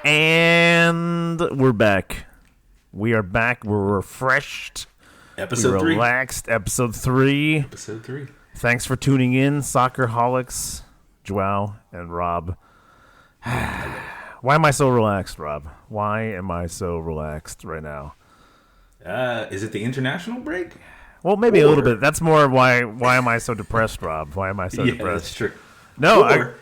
And we're back. We are back. We're refreshed. Episode 3. Relaxed. Episode 3. Episode 3. Thanks for tuning in, Soccerholics, Joao and Rob. Why am I so relaxed, Rob? Why am I so relaxed right now? Is it the international break? Well, maybe a little bit. That's more why am I so depressed, Rob? Why am I so depressed? That's true. No,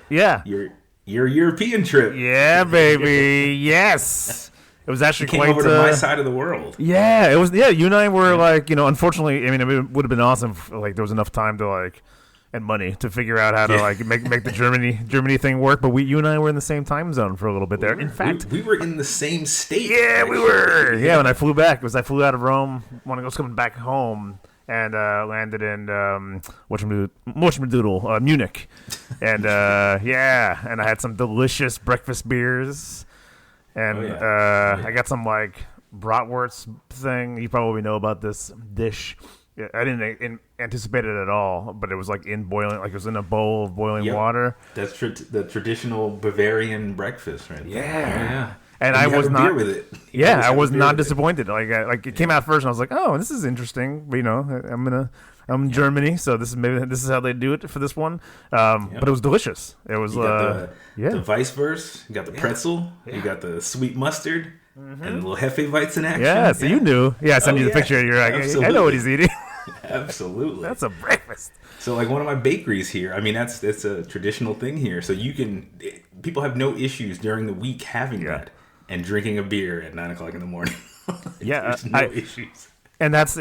Your European trip. Yeah, baby. Yes. It was actually came over to my side of the world. Yeah, it was. Yeah, you and I were unfortunately, I mean, it would have been awesome if there was enough time to and money to figure out how to make the Germany thing work. But you and I were in the same time zone for a little bit there. In fact, we were in the same state. Yeah, we were. Yeah, when I flew back, I flew out of Rome when I was coming back home. And landed in Munich, and and I had some delicious breakfast beers, and I got some bratwurst thing. You probably know about this dish. I didn't anticipate it at all, but it was in boiling, it was in a bowl of boiling water. That's the traditional Bavarian breakfast, right? Yeah. And I was not. Beer with it. I was not disappointed. It came out first, and I was like, "Oh, this is interesting." But I'm in Germany, so this is how they do it for this one. But it was delicious. It was the Weisswurst, you got the pretzel, you got the sweet mustard, and the little Hefeweizen action. Yeah, so you knew. Yeah, I sent you the picture. You're like, I know what he's eating. Absolutely. That's a breakfast. So one of my bakeries here, I mean, that's a traditional thing here. So people have no issues during the week having that. And drinking a beer at 9:00 in the morning. There's no issues. And that's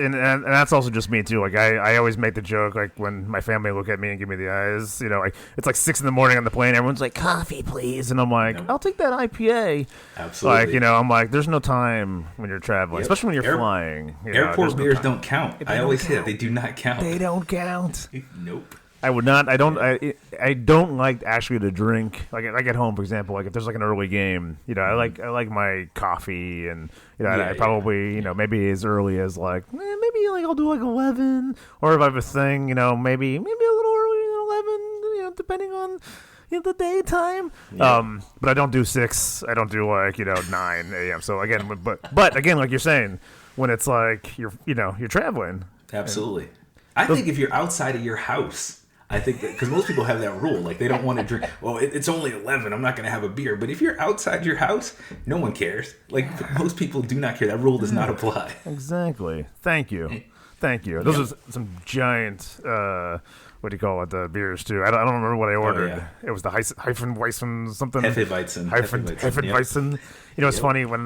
also just me too. I always make the joke when my family look at me and give me the eyes. It's 6 in the morning on the plane. Everyone's like, "Coffee, please," and I'm like, "I'll take that IPA." Absolutely. I'm like, there's no time when you're traveling, especially when you're flying. Airport beers don't count. I always say that they do not count. They don't count. Nope. I would not. I don't like actually to drink. At home, for example, if there's an early game, I like my coffee, and I probably maybe as early as maybe I'll do 11, or if I have a thing, maybe a little earlier than 11, depending on the daytime. Yeah. But I don't do 6. I don't do 9 a.m. So again, but again, like you're saying, when it's you're traveling. Absolutely. I think if you're outside of your house. I think that because most people have that rule, they don't want to drink. Well, it's only 11. I'm not going to have a beer. But if you're outside your house, no one cares. Most people do not care. That rule does not apply. Exactly. Thank you. Those are some giant. What do you call it? Beers too. I don't remember what I ordered. Oh, yeah. It was the Hefeweizen something. Hefeweizen. Hefeweizen. It's funny when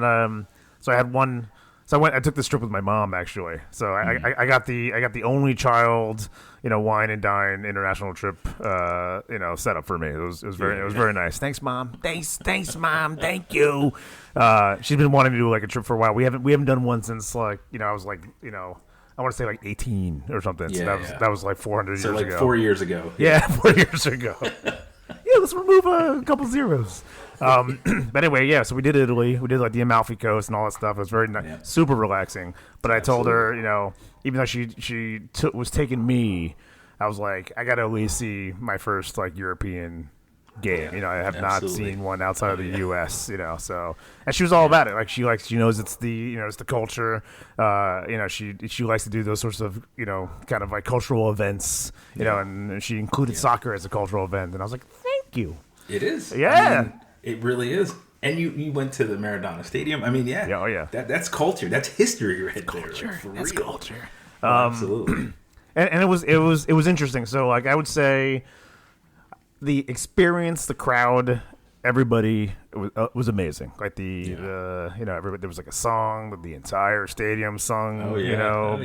so I had one. So I took this trip with my mom actually. So I got the only child, wine and dine international trip, set up for me. It was very nice. Thanks, Mom. Thanks, Mom. Thank you. She's been wanting to do a trip for a while. We haven't done one since I was I want to say 18 or something. So that was 400 years ago. So 4 years ago. Yeah, 4 years ago. Yeah, let's remove a couple zeros. But anyway, so we did Italy. We did the Amalfi Coast and all that stuff. It was very nice, super relaxing. But I told her, even though she was taking me, I was like, I got to at least see my first European game. I have not seen one outside of the U.S. So, and she was all about it. She knows it's the it's the culture. She likes to do those sorts of kind of cultural events. And she included soccer as a cultural event. And I was like, thank you. It is. Yeah. I mean, it really is. And you went to the Maradona Stadium. I mean, that's culture. That's history right there. That's culture. Absolutely. And it was interesting. So I would say the experience, the crowd, everybody was amazing. Everybody, there was a song that the entire stadium sung.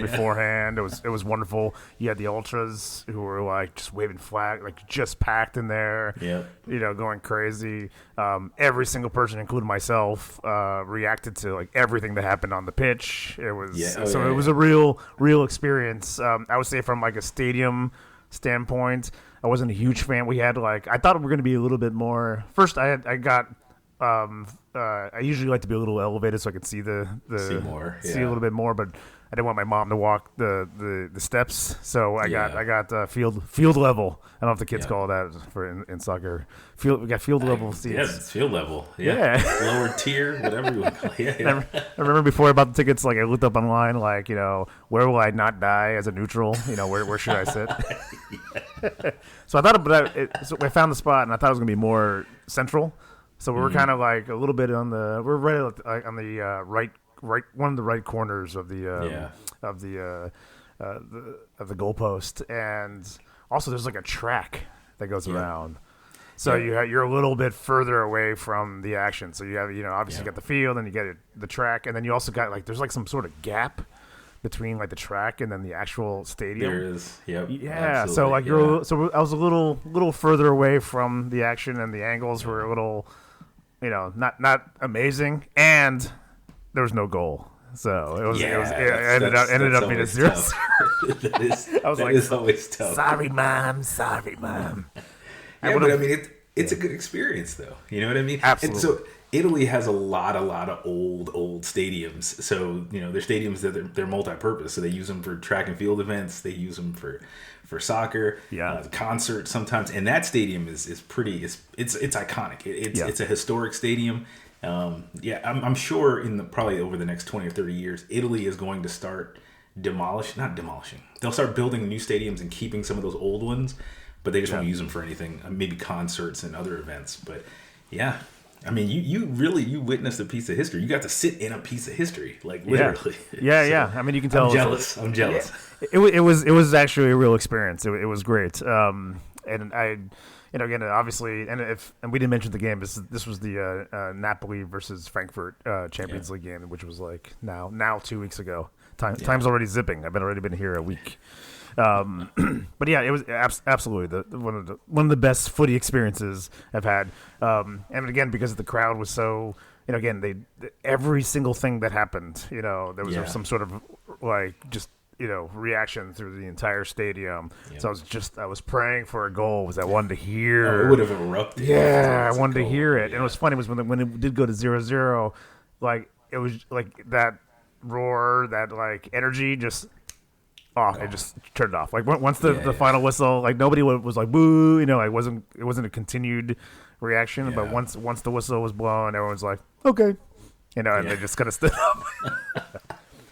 Beforehand. It was wonderful. You had the ultras who were just waving flag, just packed in there. Yeah. Going crazy. Every single person, including myself, reacted to everything that happened on the pitch. It was it was a real experience. I would say from a stadium standpoint, I wasn't a huge fan. We had I thought we were going to be a little bit more. First, I got I usually like to be a little elevated so I could see See more, see a little bit more, but I didn't want my mom to walk the steps, so I got field level. I don't know if the kids call that for in soccer. We got field level seats. Yeah, it's field level. Yeah. Lower tier, whatever you want to call it. Yeah. I remember before I bought the tickets, like I looked up online, like, where will I not die as a neutral? Where should I sit? So I thought so I found the spot, and I thought it was gonna be more central. So we were kind of like a little bit we're right on the right one of the right corners of the goalpost, and also there's like a track that goes around. So you're a little bit further away from the action. So you have obviously you got the field, and you get the track, and then you also got like there's like some sort of gap between like the track and then the actual stadium. There is. Yep. Yeah. So like I was a little further away from the action, and the angles were a little, not amazing, and there was no goal. So it ended up being a 0-0. That is always tough. Sorry, mom. Yeah, but I mean, it's a good experience, though. You know what I mean? Absolutely. And so Italy has a lot of old stadiums. So they're stadiums that they're multi-purpose. So they use them for track and field events. They use them for soccer, concerts sometimes. And that stadium is pretty. It's iconic. It's a historic stadium. I'm sure probably over the next 20 or 30 years, Italy is going to start not demolishing. They'll start building new stadiums and keeping some of those old ones, but they just won't use them for anything, maybe concerts and other events. But yeah, I mean, you witnessed a piece of history. You got to sit in a piece of history, like literally. Yeah. I mean, you can tell. I'm jealous. It was actually a real experience. It was great. And I. Again, obviously, and we didn't mention the game. This was the Napoli versus Frankfurt Champions League game, which was like now 2 weeks ago. Time's already zipping. I've already been here a week. But yeah, it was absolutely one of the best footy experiences I've had. And again, because the crowd was so, again, every single thing that happened, there was some sort of like just. Reaction through the entire stadium. So I was praying for a goal because I wanted to hear. It would have erupted. Yeah, I wanted to hear it. And it was funny was when it did go to 0-0, like it was like that roar, that like energy just it just turned it off. Like once the final whistle, like nobody was like boo, it wasn't a continued reaction. But once the whistle was blown, everyone's like okay, and they just kind of stood up.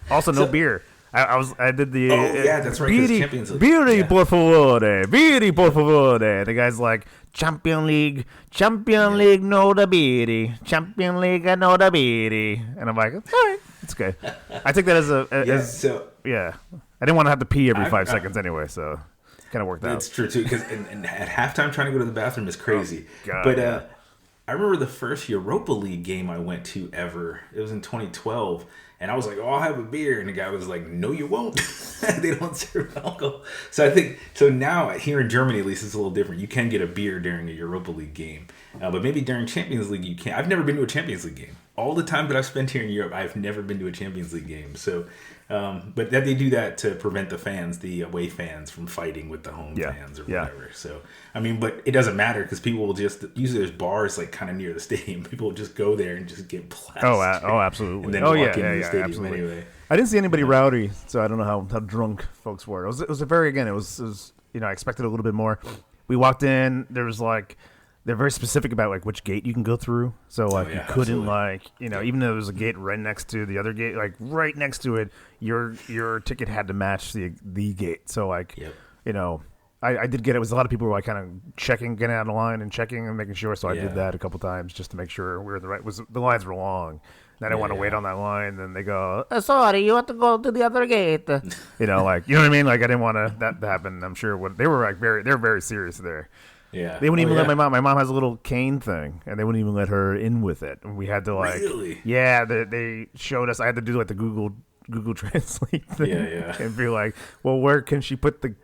Also, no beer. I did the that's right. Champions League. Beery, por favor. The guy's like Champion League, no the beery. Champion League, no the beery. And I'm like, all right, it's okay. I take that as I didn't want to have to pee every 5 seconds anyway, so it kind of worked out. That's true too. Because and at halftime, trying to go to the bathroom is crazy. God, but I remember the first Europa League game I went to ever. It was in 2012. And I was like, I'll have a beer. And the guy was like, no, you won't. They don't serve alcohol. So I think, now here in Germany, at least, it's a little different. You can get a beer during a Europa League game. But maybe during Champions League, you can't. I've never been to a Champions League game. All the time that I've spent here in Europe, I've never been to a Champions League game. So, but that they do that to prevent the away fans from fighting with the home fans or whatever. So, I mean, but it doesn't matter because people will usually there's bars like kind of near the stadium. People will just go there and just get blasted. Oh, absolutely. And then walk into the stadium absolutely. Anyway. I didn't see anybody rowdy, so I don't know how drunk folks were. It was a very, again, it was I expected a little bit more. We walked in, there was like, they're very specific about like which gate you can go through. So like you couldn't even though there was a gate right next to the other gate, like right next to it, your ticket had to match the gate. So like, I did get it. Was a lot of people were like kind of checking, getting out of the line and checking and making sure. So I did that a couple times just to make sure we were in the right. The lines were long. And I didn't want to wait on that line. Then they go, sorry, you have to go to the other gate. You know what I mean? Like I didn't want that to happen. I'm sure they were like they were very serious there. Yeah. They wouldn't even let my mom. My mom has a little cane thing, and they wouldn't even let her in with it. And we had to like, yeah, they showed us. I had to do like the Google Translate thing, and be like, well, where can she put the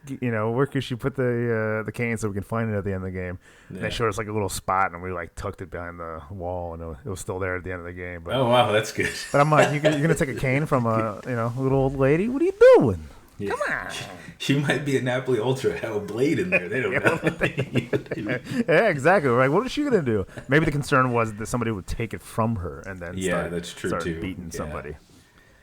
cane so we can find it at the end of the game? And they showed us like a little spot, and we like tucked it behind the wall, and it was still there at the end of the game. But, oh wow, that's good. But I'm like, you're gonna take a cane from a little old lady? What are you doing? Yeah. Come on. She might be a Napoli Ultra, have a blade in there. They don't know. Yeah, exactly. Like, what is she gonna do? Maybe the concern was that somebody would take it from her and then that's true start too. beating somebody.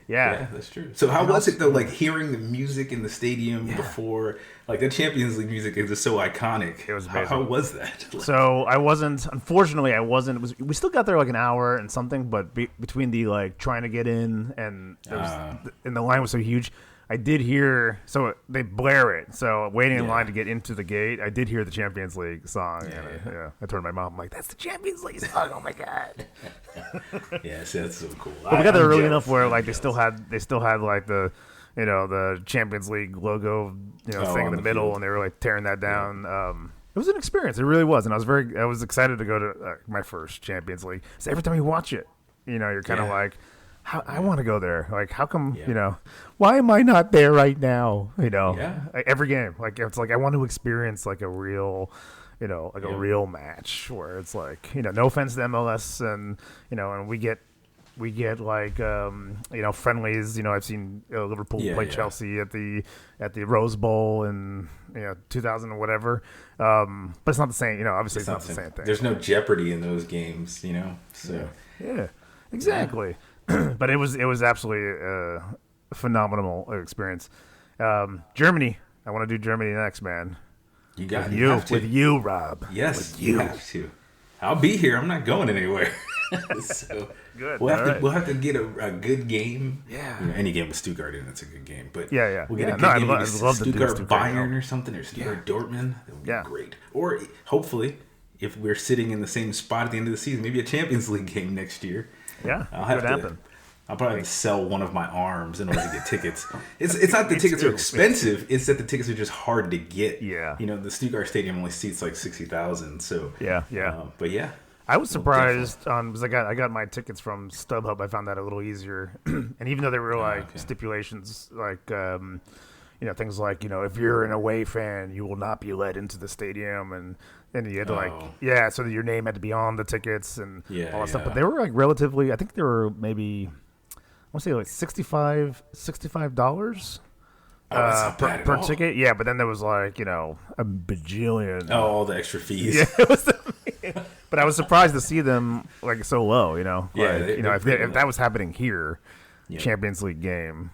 Yeah, that's true. So how was it though? Like hearing the music in the stadium before, like the Champions League music is just so iconic. It was amazing. How was that? So unfortunately, I wasn't. We still got there like an hour and something, but between the like trying to get in and and the line was so huge. I did hear, so they blare it. So waiting in line to get into the gate, I did hear the Champions League song. I turned to my mom, I'm like, "That's the Champions League song! Oh my god!" See, that's so cool. But we got there early enough where like they still had like the the Champions League logo thing in the middle, field. and they were like tearing that down. It was an experience. It really was, and I was excited to go to my first Champions League. So every time you watch it, you're kind of like, I want to go there. Like, how come, why am I not there right now? Like, every game, like, it's like, I want to experience like a real, a real match where it's like, no offense to MLS and, and we get like, friendlies, I've seen Liverpool play Chelsea at the Rose Bowl in, 2000 or whatever. But it's not the same, obviously it's not the same thing. There's no jeopardy in those games, so. Yeah, exactly. Yeah. But it was absolutely a phenomenal experience. Germany, I want to do Germany next, man. You got with you, Rob. Yes, you have to. I'll be here. I'm not going anywhere. So good. We'll have to get a good game. Yeah. Any game with Stuttgart in it's a good game. But we'll get a good game. I'd love to do Stuttgart Bayern or something, or Stuttgart Dortmund. That would be great. Or hopefully, if we're sitting in the same spot at the end of the season, maybe a Champions League game next year. Yeah, happen. I'll probably have to sell one of my arms in order to get tickets. It's not the tickets are expensive; it's that the tickets are just hard to get. Yeah, the Stuttgart Stadium only seats like 60,000. So but I was surprised because I got my tickets from StubHub. I found that a little easier, and even though there were like stipulations, like things like if you're an away fan, you will not be let into the stadium, and you had to so your name had to be on the tickets and all that stuff. But they were like relatively. I think they were maybe I want to say like $65 per ticket. Yeah, but then there was like a bajillion. All the extra fees. Yeah, it was. But I was surprised to see them like so low. If that was happening here, Champions League game,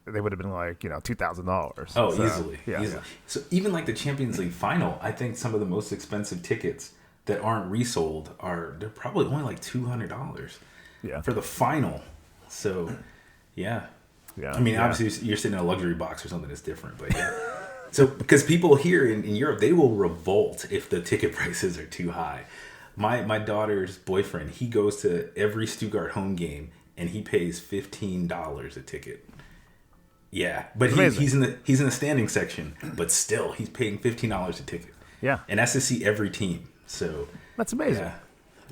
they would have been like $2,000. Oh, easily. Yeah. So even like the Champions League final, I think some of the most expensive tickets that aren't resold they're probably only like $200. Yeah. For the final. So, yeah. I mean, obviously you're sitting in a luxury box or something that's different, but yeah. So because people here in Europe, they will revolt if the ticket prices are too high. My daughter's boyfriend, he goes to every Stuttgart home game and he pays $15 a ticket. Yeah, but he's in the standing section, but still he's paying $15 a ticket. Yeah, and that's to see every team. So that's amazing. Yeah.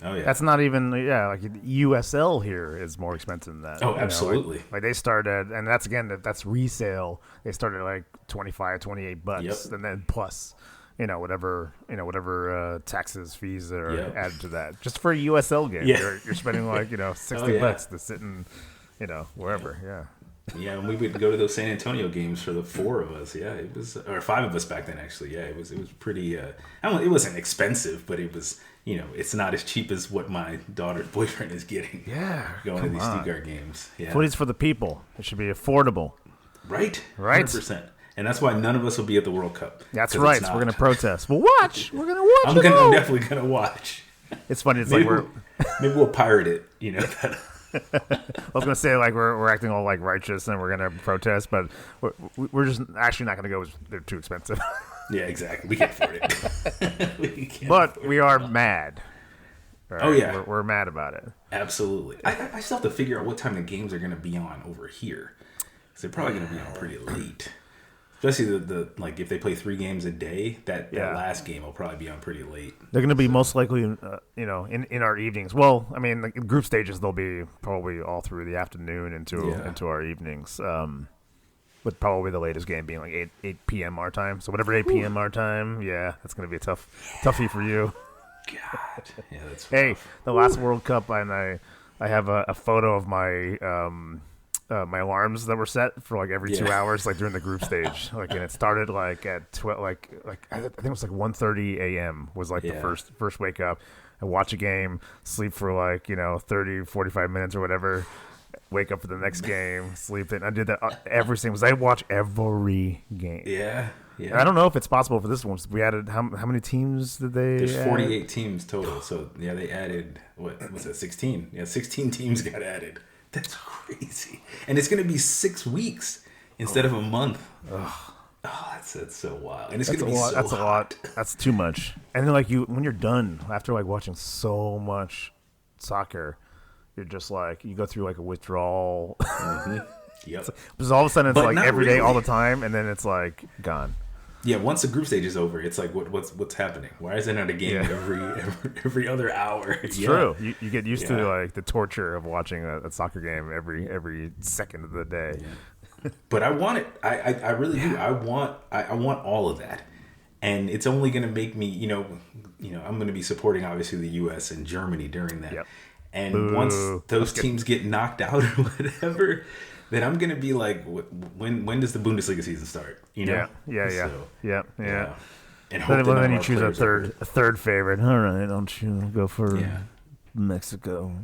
Oh yeah, that's not even like USL here is more expensive than that. Oh, absolutely. Like they started, and that's resale. They started like $25-$28, yep. And then plus whatever taxes, fees that are added to that. Just for a USL game, you're spending like $60 to sit in wherever. Yeah. Yeah, and we would go to those San Antonio games for the four of us. Yeah, it was, or five of us back then actually. Yeah, it was pretty. It wasn't expensive, but it was. It's not as cheap as what my daughter's boyfriend is getting. Yeah, going to these Stuttgart games. Yeah, footy's for the people. It should be affordable. Right. 100%. And that's why none of us will be at the World Cup. That's right. So we're gonna protest. We'll watch. We're gonna watch. I'm definitely gonna watch. It's funny. It's maybe like maybe we'll pirate it. I was gonna say like we're acting all like righteous and we're gonna protest, but we're just actually not gonna go. They're too expensive. Yeah, exactly. We can't afford it. But we are mad. Right? Oh yeah, we're mad about it. Absolutely. I still have to figure out what time the games are gonna be on over here, because they're probably gonna be on pretty late. Especially the like if they play 3 games a day, that last game will probably be on pretty late. They're going to be most likely, in our evenings. Well, I mean, the group stages they'll be probably all through the afternoon into our evenings. With probably the latest game being like 8 p.m. our time. So whatever 8 p.m. our time, that's going to be a toughie for you. God, yeah, that's rough. Hey, the last World Cup, and I have a photo of my my alarms that were set for like every 2 hours, like during the group stage. Like, and it started like at 12, like I think it was like 1:30 a.m. was like the first wake up. I watch a game, sleep for like 30, 45 minutes or whatever. Wake up for the next game, sleep in. I did that every single. I watch every game. Yeah. And I don't know if it's possible for this one. We added how many teams did they? There's 48 teams total. So they added what was that? 16. Yeah, 16 teams got added. That's crazy. And it's going to be 6 weeks instead of a month. Oh, that's so wild. And it's going to be so That's hot. a lot. That's too much. And then when you're done after like watching so much soccer, you're just like you go through like a withdrawal. Mm-hmm. Yep. Because all of a sudden it's But like not every day, really. all the time, and then it's like gone. Yeah, once the group stage is over, it's like what's happening? Why is there not a game every other hour? It's true. You get used to like the torture of watching a soccer game every second of the day. Yeah. But I want it. I really do. I want all of that, and it's only going to make me. I'm going to be supporting obviously the U.S. and Germany during that. Yep. And once those teams get knocked out or whatever, then I'm going to be like, when does the Bundesliga season start? Yeah. And then you choose a third favorite. All right, don't you go for Mexico?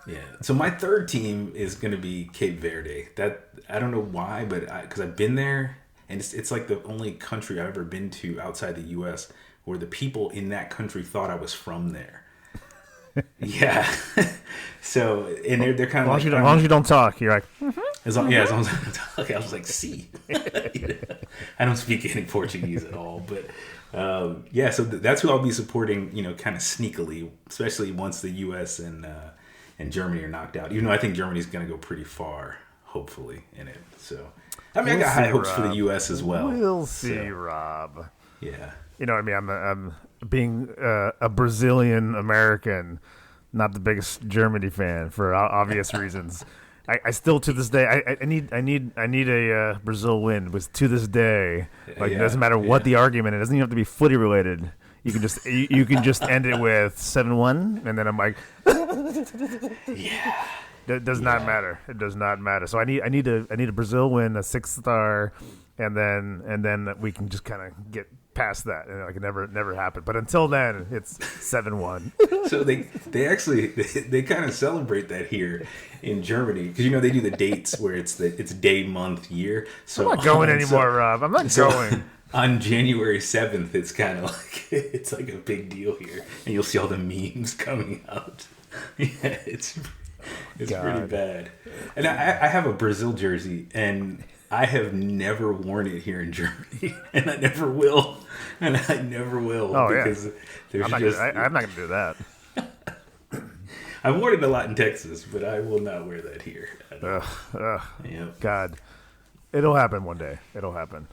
Yeah. So my third team is going to be Cape Verde. That I don't know why, but because I've been there, and it's like the only country I've ever been to outside the U.S. where the people in that country thought I was from there. Yeah. So and they're kind of as long as you don't talk, you're like as long as I don't talk, I was like, see. I don't speak any Portuguese at all, but so that's who I'll be supporting, kind of sneakily, especially once the U.S. and Germany are knocked out. Even though I think Germany's going to go pretty far, hopefully, in it. So, I mean, I got high hopes for the U.S. as well. We'll see, Rob. Yeah. You know what I mean? I'm being a Brazilian American, not the biggest Germany fan for obvious reasons. I still to this day I need a Brazil win. But to this day, it doesn't matter what the argument. It doesn't even have to be footy related. You can just you can just end it with 7-1, and then I'm like, It does not matter. It does not matter. So I need a Brazil win, a 6th star, and then we can just kind of get past that, and like it never happened. But until then, it's 7-1. So they actually they kind of celebrate that here in Germany because they do the dates where it's day, month, year. So I'm not going anymore, Rob. I'm not going. On January 7th, it's kind of like it's like a big deal here, and you'll see all the memes coming out. Yeah, it's pretty bad. And I have a Brazil jersey, and I have never worn it here in Germany, and I never will. And I never will because there's I'm not gonna do that. I've worn it a lot in Texas, but I will not wear that here. Yep. God, it'll happen one day. It'll happen.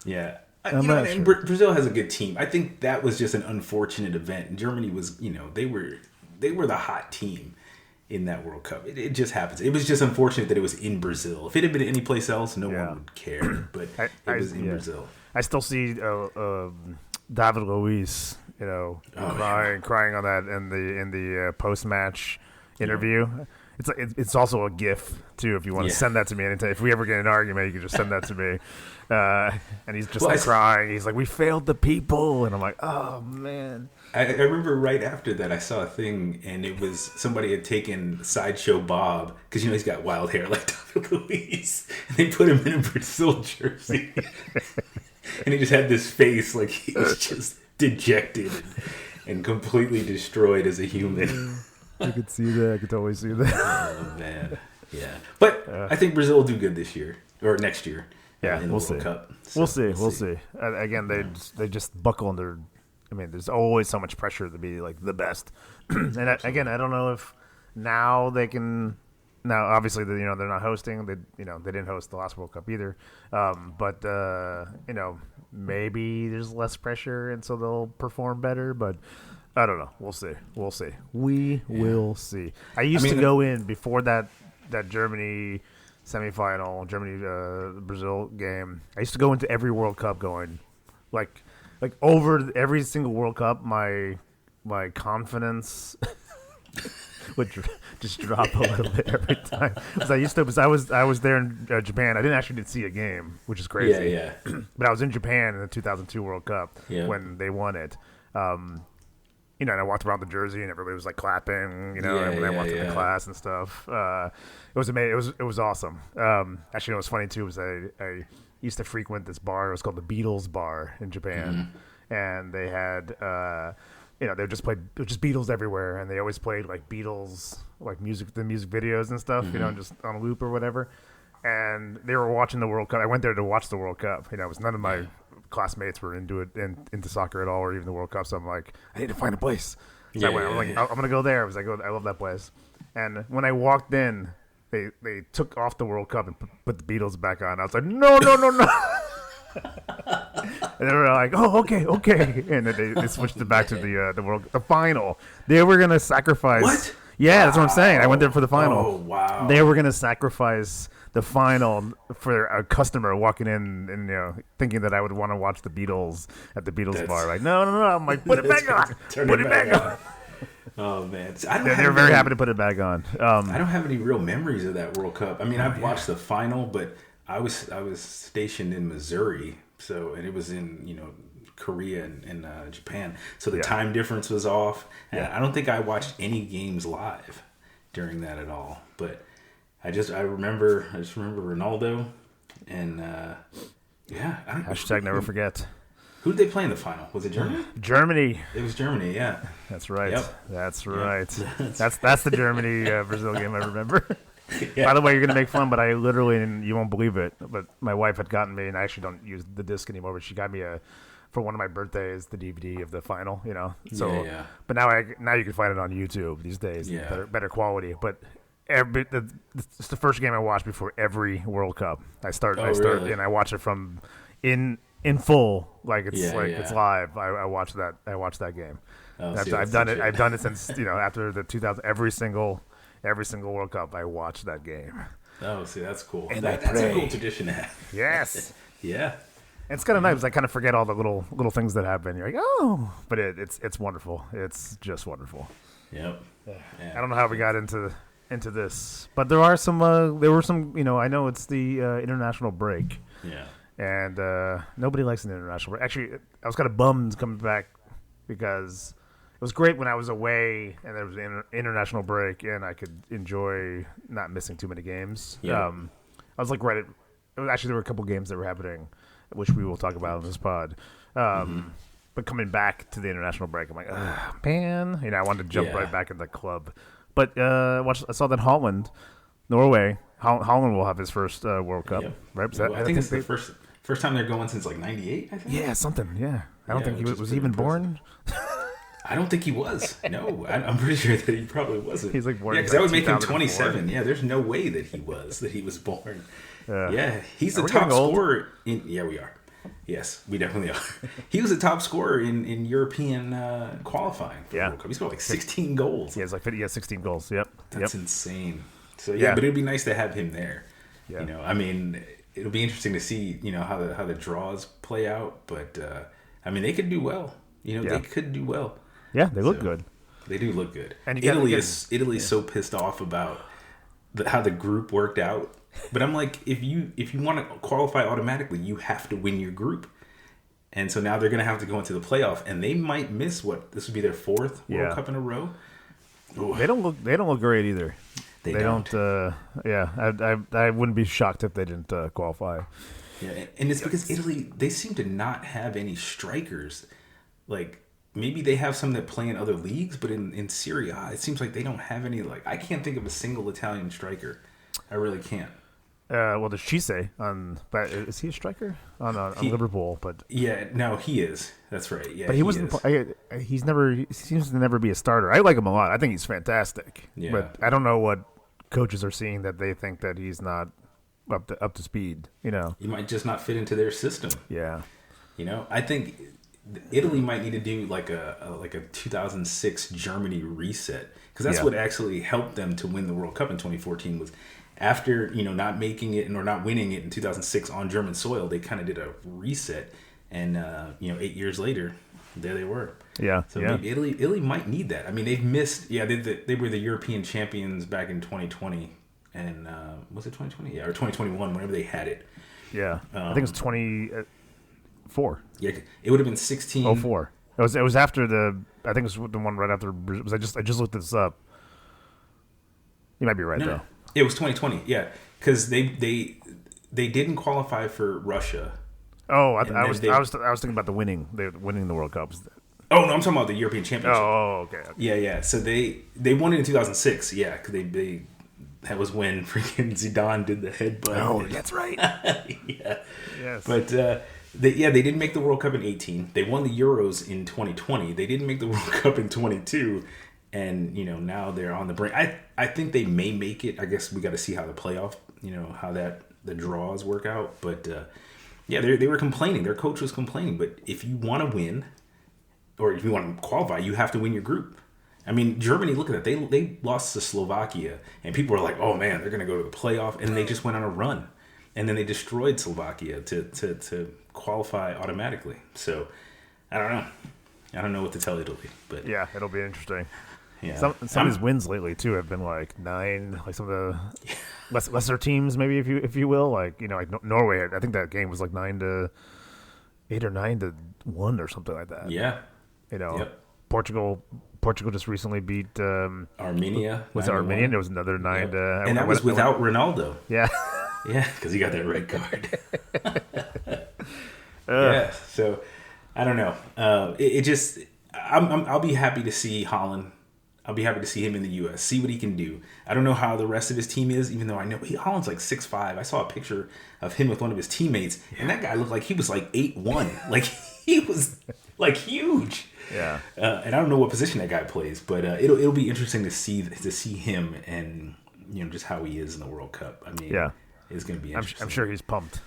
Yeah. Sure. Brazil has a good team. I think that was just an unfortunate event. Germany was, they were the hot team in that World Cup. It just happens. It was just unfortunate that it was in Brazil. If it had been any place else, no one would care. But it was in Brazil. I still see David Luiz, crying on that in the post match interview. Yeah. It's also a GIF too. If you want to send that to me anytime, if we ever get in an argument, you can just send that to me. And he's just crying. He's like, "We failed the people," and I'm like, "Oh man." I remember right after that, I saw a thing, and it was somebody had taken Sideshow Bob because he's got wild hair like David Luiz, and they put him in a Brazil jersey, and he just had this face like he was just dejected and completely destroyed as a human. I could see that. I could totally see that. Oh man, yeah. But I think Brazil will do good this year or next year. Yeah, in the World Cup. So we'll see. Again, they just buckle under. I mean, there's always so much pressure to be like the best. And again, I don't know if now they can. Now, obviously, they're not hosting. They didn't host the last World Cup either. But maybe there's less pressure, and so they'll perform better. But I don't know. We'll see. We will see. I used to go in before that Germany semifinal, Brazil game. I used to go into every World Cup going like over every single World Cup. My confidence would just drop a little bit every time. Because I was there in Japan. I didn't actually see a game, which is crazy. Yeah. But I was in Japan in the 2002 World Cup when they won it. And I walked around the jersey and everybody was like clapping, and when I walked into class and stuff. It was amazing. It was awesome. Actually, it was funny too. Was I used to frequent this bar. It was called the Beatles Bar in Japan, and they had they just Beatles everywhere, and they always played like Beatles the music videos and stuff, just on loop or whatever. And they were watching the World Cup. I went there to watch the World Cup. It was none of my classmates were into it and into soccer at all, or even the World Cup. So I'm like, I need to find a place. So I'm gonna go there. I love that place. And when I walked in, they took off the World Cup and put the Beatles back on. I was like, no. And they were like, oh, okay. And then they switched it back to the final. They were gonna sacrifice. What? Yeah, that's what I'm saying. I went there for the final. Oh, wow. They were gonna sacrifice the final for a customer walking in and thinking that I would want to watch the Beatles at the Beatles bar. Like, no. I'm like, put it back on. Put it back on. Oh man, they're very happy to put it back on. I don't have any real memories of that World Cup. I mean, I've watched the final, but I was stationed in Missouri, and it was in Korea and Japan, so the time difference was off, and I don't think I watched any games live during that at all. But I remember Ronaldo, and hashtag never forget. Who did they play in the final? Was it Germany? Germany. It was Germany, yeah. That's right. Yep. That's right. That's the Germany Brazil game I remember. By the way, you're gonna make fun, but I literally, and you won't believe it, but my wife had gotten me, and I actually don't use the disc anymore, but she got me for one of my birthdays, the DVD of the final, So, but now you can find it on YouTube these days, better quality. But it's the first game I watched before every World Cup. I start, really? And I watch it from in full, like it's live. I watch that game. Oh, I've done it. I've done it since after the 2000 every single World Cup. I watch that game. Oh, see, that's cool. And that's a cool tradition to have. Yes. Yeah. It's kind of nice. I kind of forget all the little things that happen. You're like, oh, but it's wonderful. It's just wonderful. Yep. Yeah. I don't know how we got into this, but there were some. I know it's the international break. Yeah. And nobody likes an international break. Actually, I was kind of bummed coming back because it was great when I was away and there was an international break and I could enjoy not missing too many games. Yeah. I was like there were a couple games that were happening, which we will talk about on this pod. But coming back to the international break, I'm like, man, I wanted to jump right back in the club. But I saw that Norway, Holland will have his first World Cup, right? Well, I think it's the first time they're going since like '98. I think. Yeah, something. Yeah, I don't think he was even born. I don't think he was. No, I'm pretty sure that he probably wasn't. He's like born. Yeah, because that would make him 27. Yeah, there's no way that he was born. He's the top scorer in. Yeah, we are. Yes, we definitely are. He was the top scorer in European qualifying for World Cup. He scored like 16 goals. Yeah, it's 16 goals. Yep. That's insane. So but it'd be nice to have him there. Yeah. I mean, it'll be interesting to see, how the draws play out. But they could do well. They could do well. Yeah, they look good. They do look good. And Italy is so pissed off about how the group worked out. But I'm like, if you want to qualify automatically, you have to win your group. And so now they're going to have to go into the playoff, and they might miss this would be their fourth World Cup in a row. Ooh. They don't look great either. They don't. I wouldn't be shocked if they didn't qualify. Yeah, and it's because Italy, they seem to not have any strikers. Like, maybe they have some that play in other leagues, but in Serie A, it seems like they don't have any. Like, I can't think of a single Italian striker. I really can't. Well, there's Chise but is he a striker on Liverpool? But no, he is. That's right. Yeah, but he wasn't. He seems to never be a starter. I like him a lot. I think he's fantastic. Yeah. But I don't know what coaches are seeing that they think that he's not up to speed. He might just not fit into their system. Yeah. I think Italy might need to do like a 2006 Germany reset, because that's what actually helped them to win the World Cup in 2014 was. After, not making it or not winning it in 2006 on German soil, they kind of did a reset. And, 8 years later, there they were. Yeah. So maybe Italy might need that. I mean, they've missed. Yeah, they were the European champions back in 2020, and was it 2020? Yeah, or 2021, whenever they had it. Yeah, I think it's 24. Yeah, it would have been 16. 04. It was after I think it was the one right after. I just looked this up. You might be right though. It was 2020. Yeah, because they didn't qualify for Russia. Oh, I was thinking about the winning the World Cups. Oh no, I'm talking about the European Championship. Oh, okay. Yeah. So they won it in 2006. Yeah, because that was when freaking Zidane did the headbutt. Oh, that's right. Yeah. Yes. But they didn't make the World Cup in 18. They won the Euros in 2020. They didn't make the World Cup in 22. And, now they're on the brink. I think they may make it. I guess we got to see how the playoff, how the draws work out. But, they were complaining. Their coach was complaining. But if you want to win, or if you want to qualify, you have to win your group. I mean, Germany, look at that. They lost to Slovakia. And people were like, oh, man, they're going to go to the playoff. And they just went on a run. And then they destroyed Slovakia to qualify automatically. So, I don't know. I don't know what to tell Italy. But yeah, it'll be interesting. Yeah. Some of his wins lately too have been like 9, like some of the lesser teams, maybe if you will, like like Norway. I think that game was like 9-8 or 9-1 or something like that. Yeah. Yep. Portugal just recently beat Armenia. Was it Armenia? There was another 9. Yep. And that was without Ronaldo. Yeah. Yeah, because he got that red card. Yeah. So I don't know. I'll be happy to see Haaland. I'll be happy to see him in the U.S. See what he can do. I don't know how the rest of his team is, even though I know Haaland's like 6'5". I saw a picture of him with one of his teammates, and that guy looked like he was like 8'1". Like he was like huge. Yeah. And I don't know what position that guy plays, but it'll be interesting to see him and just how he is in the World Cup. I mean, it's going to be interesting. I'm sure he's pumped.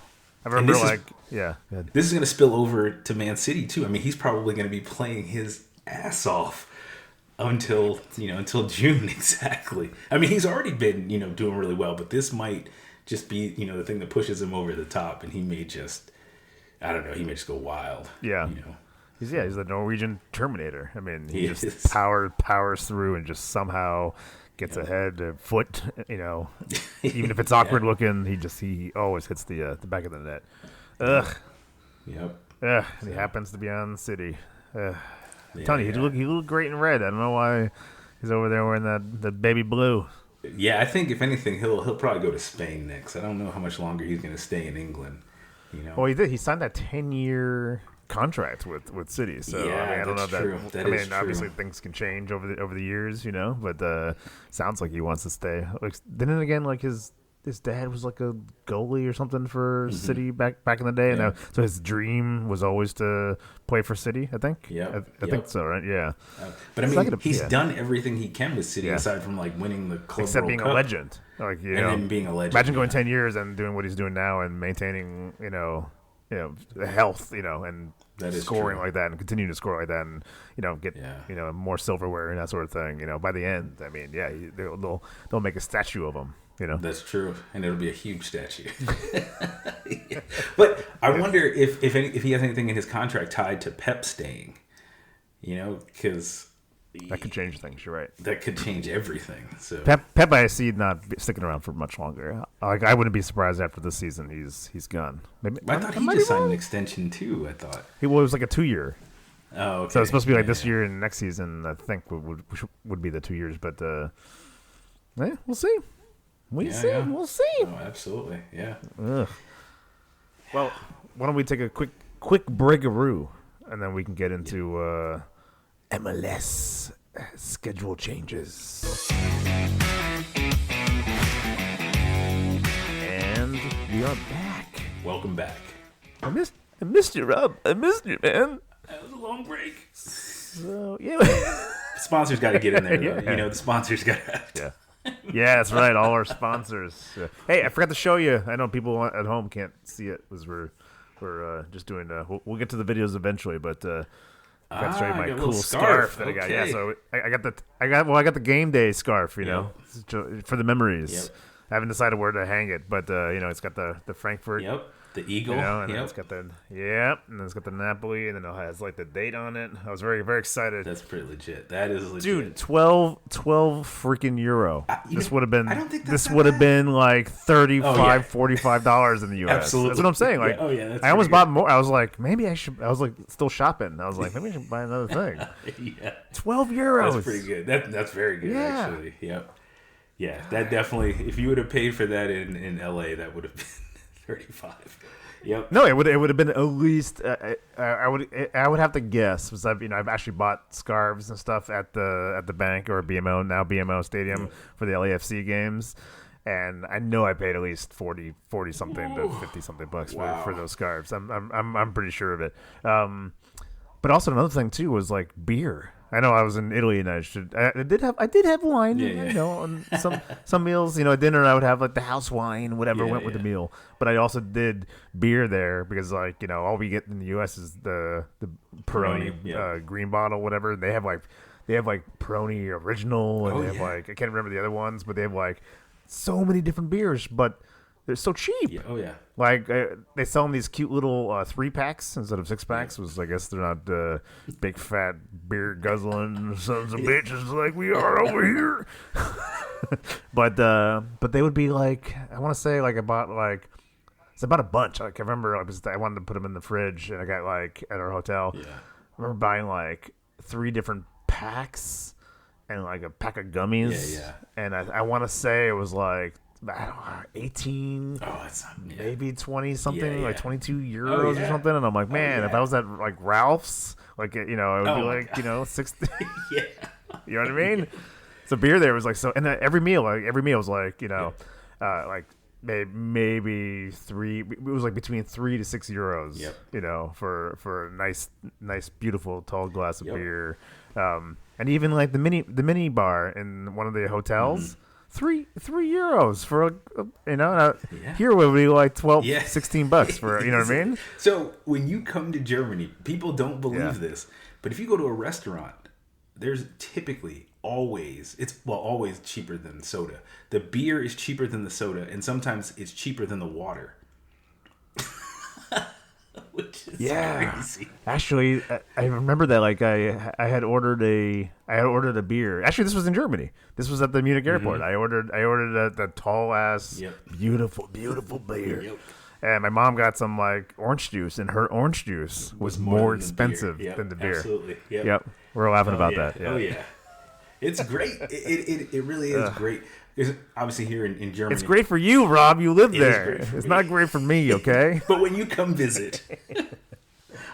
I remember this is going to spill over to Man City too. I mean, he's probably going to be playing his ass off until June exactly. I mean, he's already been doing really well, but this might just be the thing that pushes him over the top, and he may just go wild. Yeah. He's the Norwegian Terminator. I mean, he just powers through and just somehow gets ahead foot. Even if it's awkward looking, he always hits the back of the net. Ugh. Yep. Ugh. And he happens to be on City. Tony, he looked great in red. I don't know why he's over there wearing that baby blue. Yeah, I think if anything, he'll probably go to Spain next. I don't know how much longer he's going to stay in England. Well, he did. He signed that 10-year contract with City. So yeah, I don't know true. That. Obviously things can change over the years, but sounds like he wants to stay. Like then again, like his dad was like a goalie or something for City back in the day, and so his dream was always to play for City. I think. Yeah, I think so, right? Yeah. But I mean, he's done everything he can with City aside from like winning the club except World being Cup. a legend. Like then being a legend. Imagine going 10 years and doing what he's doing now and maintaining health, and scoring like that and continuing to score like that and get more silverware and that sort of thing. By the end, I mean, they'll make a statue of him. That's true, and it'll be a huge statue. But I wonder if he has anything in his contract tied to Pep staying. Because that could change things. You're right. That could change everything. So Pep, I see not sticking around for much longer. Like I wouldn't be surprised after this season he's gone. Maybe, I thought he just signed an extension too. I thought it was like a 2-year. Oh, okay. So it's supposed to be like this year and next season. I think would be the 2 years, but we'll see. We'll see. Oh, absolutely. Yeah. Ugh. Well, why don't we take a quick breakaroo, and then we can get into MLS schedule changes. And we are back. Welcome back. I missed you, Rob. I missed you, man. That was a long break. So yeah. Sponsors got to get in there, though. The sponsors got to. Yeah. Yeah, that's right. All our sponsors. Hey, I forgot to show you. I know people at home can't see it because we're just doing. We'll get to the videos eventually, but I got to show you my cool scarf that I got. Yeah, so I got the game day scarf. For the memories. Yep. I haven't decided where to hang it, but it's got the Frankfurt The eagle. You know, and then it's got and then it's got the Napoli, and then it has like the date on it. I was very, very excited. That's pretty legit. That is legit. Dude, 12 freaking euro. This would have been. I don't think this would have been like $35, $45 in the U.S. Absolutely. That's what I'm saying. Like, that's I almost bought more. I was like, maybe I should. I was like, still shopping. I was like, maybe I should buy another thing. 12 euros. That's pretty good. That's very good, actually. Yep. Yeah, that definitely. If you would have paid for that in LA, that would have been 35. Yep. No, it would have been at least. I would have to guess because I've actually bought scarves and stuff at the bank or BMO Stadium for the LAFC games, and I know I paid at least 40 something to 50 something bucks for those scarves. I'm pretty sure of it. But also another thing too was like beer. I know I was in Italy and I did have wine, you know, on some meals, you know, at dinner I would have like the house wine, whatever went with the meal. But I also did beer there because like, you know, all we get in the US is the Peroni green bottle, whatever. They have like Peroni original and they have like, I can't remember the other ones, but they have like so many different beers, but they're so cheap. Yeah. Oh yeah. Like they sell them these cute little 3-packs instead of 6-packs. Was I guess they're not big fat beer guzzling sons of bitches like we are over here. but they would be like, I want to say like about like it's about a bunch. Like I remember I wanted to put them in the fridge and I got like at our hotel. Yeah. I remember buying like 3 different packs and like a pack of gummies. Yeah. And I want to say it was like, I don't know, 18, maybe 20 something, like 22 euros or something. And I'm like, man, if I was at like Ralph's, like, you know, it would be like, you know, 60. You know what I mean? So beer there was like, so, and every meal was like, you know, like maybe 3, it was like between 3 to 6 euros, you know, for a nice, beautiful tall glass of beer. And even like the mini bar in one of the hotels. 3 euros for you know, here would be like 12, 16 bucks for, you know what I mean? So when you come to Germany, people don't believe this, but if you go to a restaurant, there's typically always cheaper than soda. The beer is cheaper than the soda, and sometimes it's cheaper than the water. Which is crazy. Actually, I remember that. Like I had ordered a beer. Actually, this was in Germany. This was at the Munich airport. I ordered the tall ass, beautiful beer. Yep. And my mom got some like orange juice, and her orange juice was more expensive than the beer. Absolutely. Yep. We're laughing about that. Yeah. Oh yeah. It's great. It really is great. Because obviously here in Germany, it's great for you, Rob. You live there. It's not great for me, okay? But when you come visit,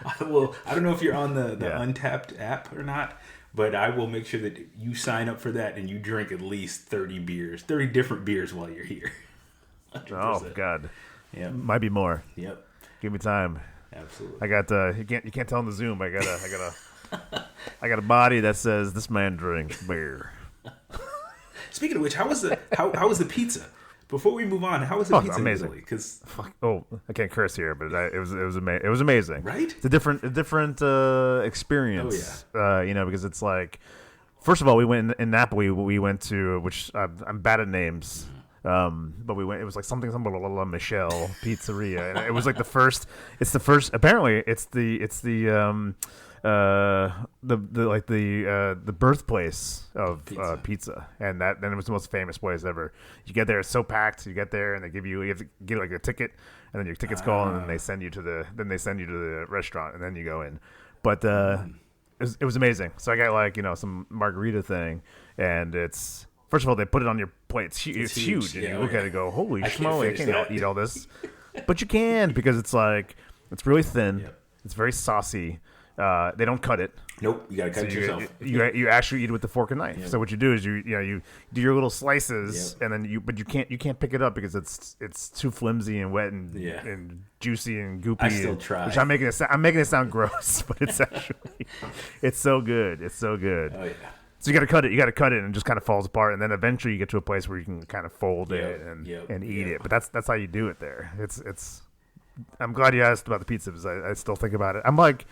I don't know if you're on the Untapped app or not, but I will make sure that you sign up for that and you drink at least 30 different beers while you're here. 100%. Oh God, might be more. Yep. Give me time. Absolutely. I got you can't tell on the Zoom. I got a body that says this man drinks beer. Speaking of which, how was the pizza? Before we move on, how was the pizza amazing. in Italy? Because I can't curse here, but it was amazing. Right? It's a different experience. Oh yeah. You know, because it's like, first of all, we went in Napoli. We went to, which I'm bad at names. But we went. It was like something Michelle Pizzeria, and it was like the first. It's the first. Apparently, it's the birthplace of pizza, and then it was the most famous place ever. You get there, it's so packed. You get there, and you have to get like a ticket, and then your ticket's called, and then they send you to the restaurant, and then you go in. But it was amazing. So I got like, you know, some margarita thing, and it's, first of all, they put it on your plate. It's huge. And you look at it and go, holy schmoly, I can't eat all this. But you can, because it's like, it's really thin. Yep. It's very saucy. They don't cut it. Nope, you gotta cut it yourself. You actually eat it with the fork and knife. Yep. So what you do is you do your little slices, and then you can't pick it up because it's too flimsy and wet and juicy and goopy. I still try. Which I'm making it sound gross, but it's actually it's so good. It's so good. Oh yeah. So you got to cut it. You got to cut it, and it just kind of falls apart. And then eventually you get to a place where you can kind of fold it and eat it. But that's how you do it there. It's. I'm glad you asked about the pizza because I still think about it. I'm like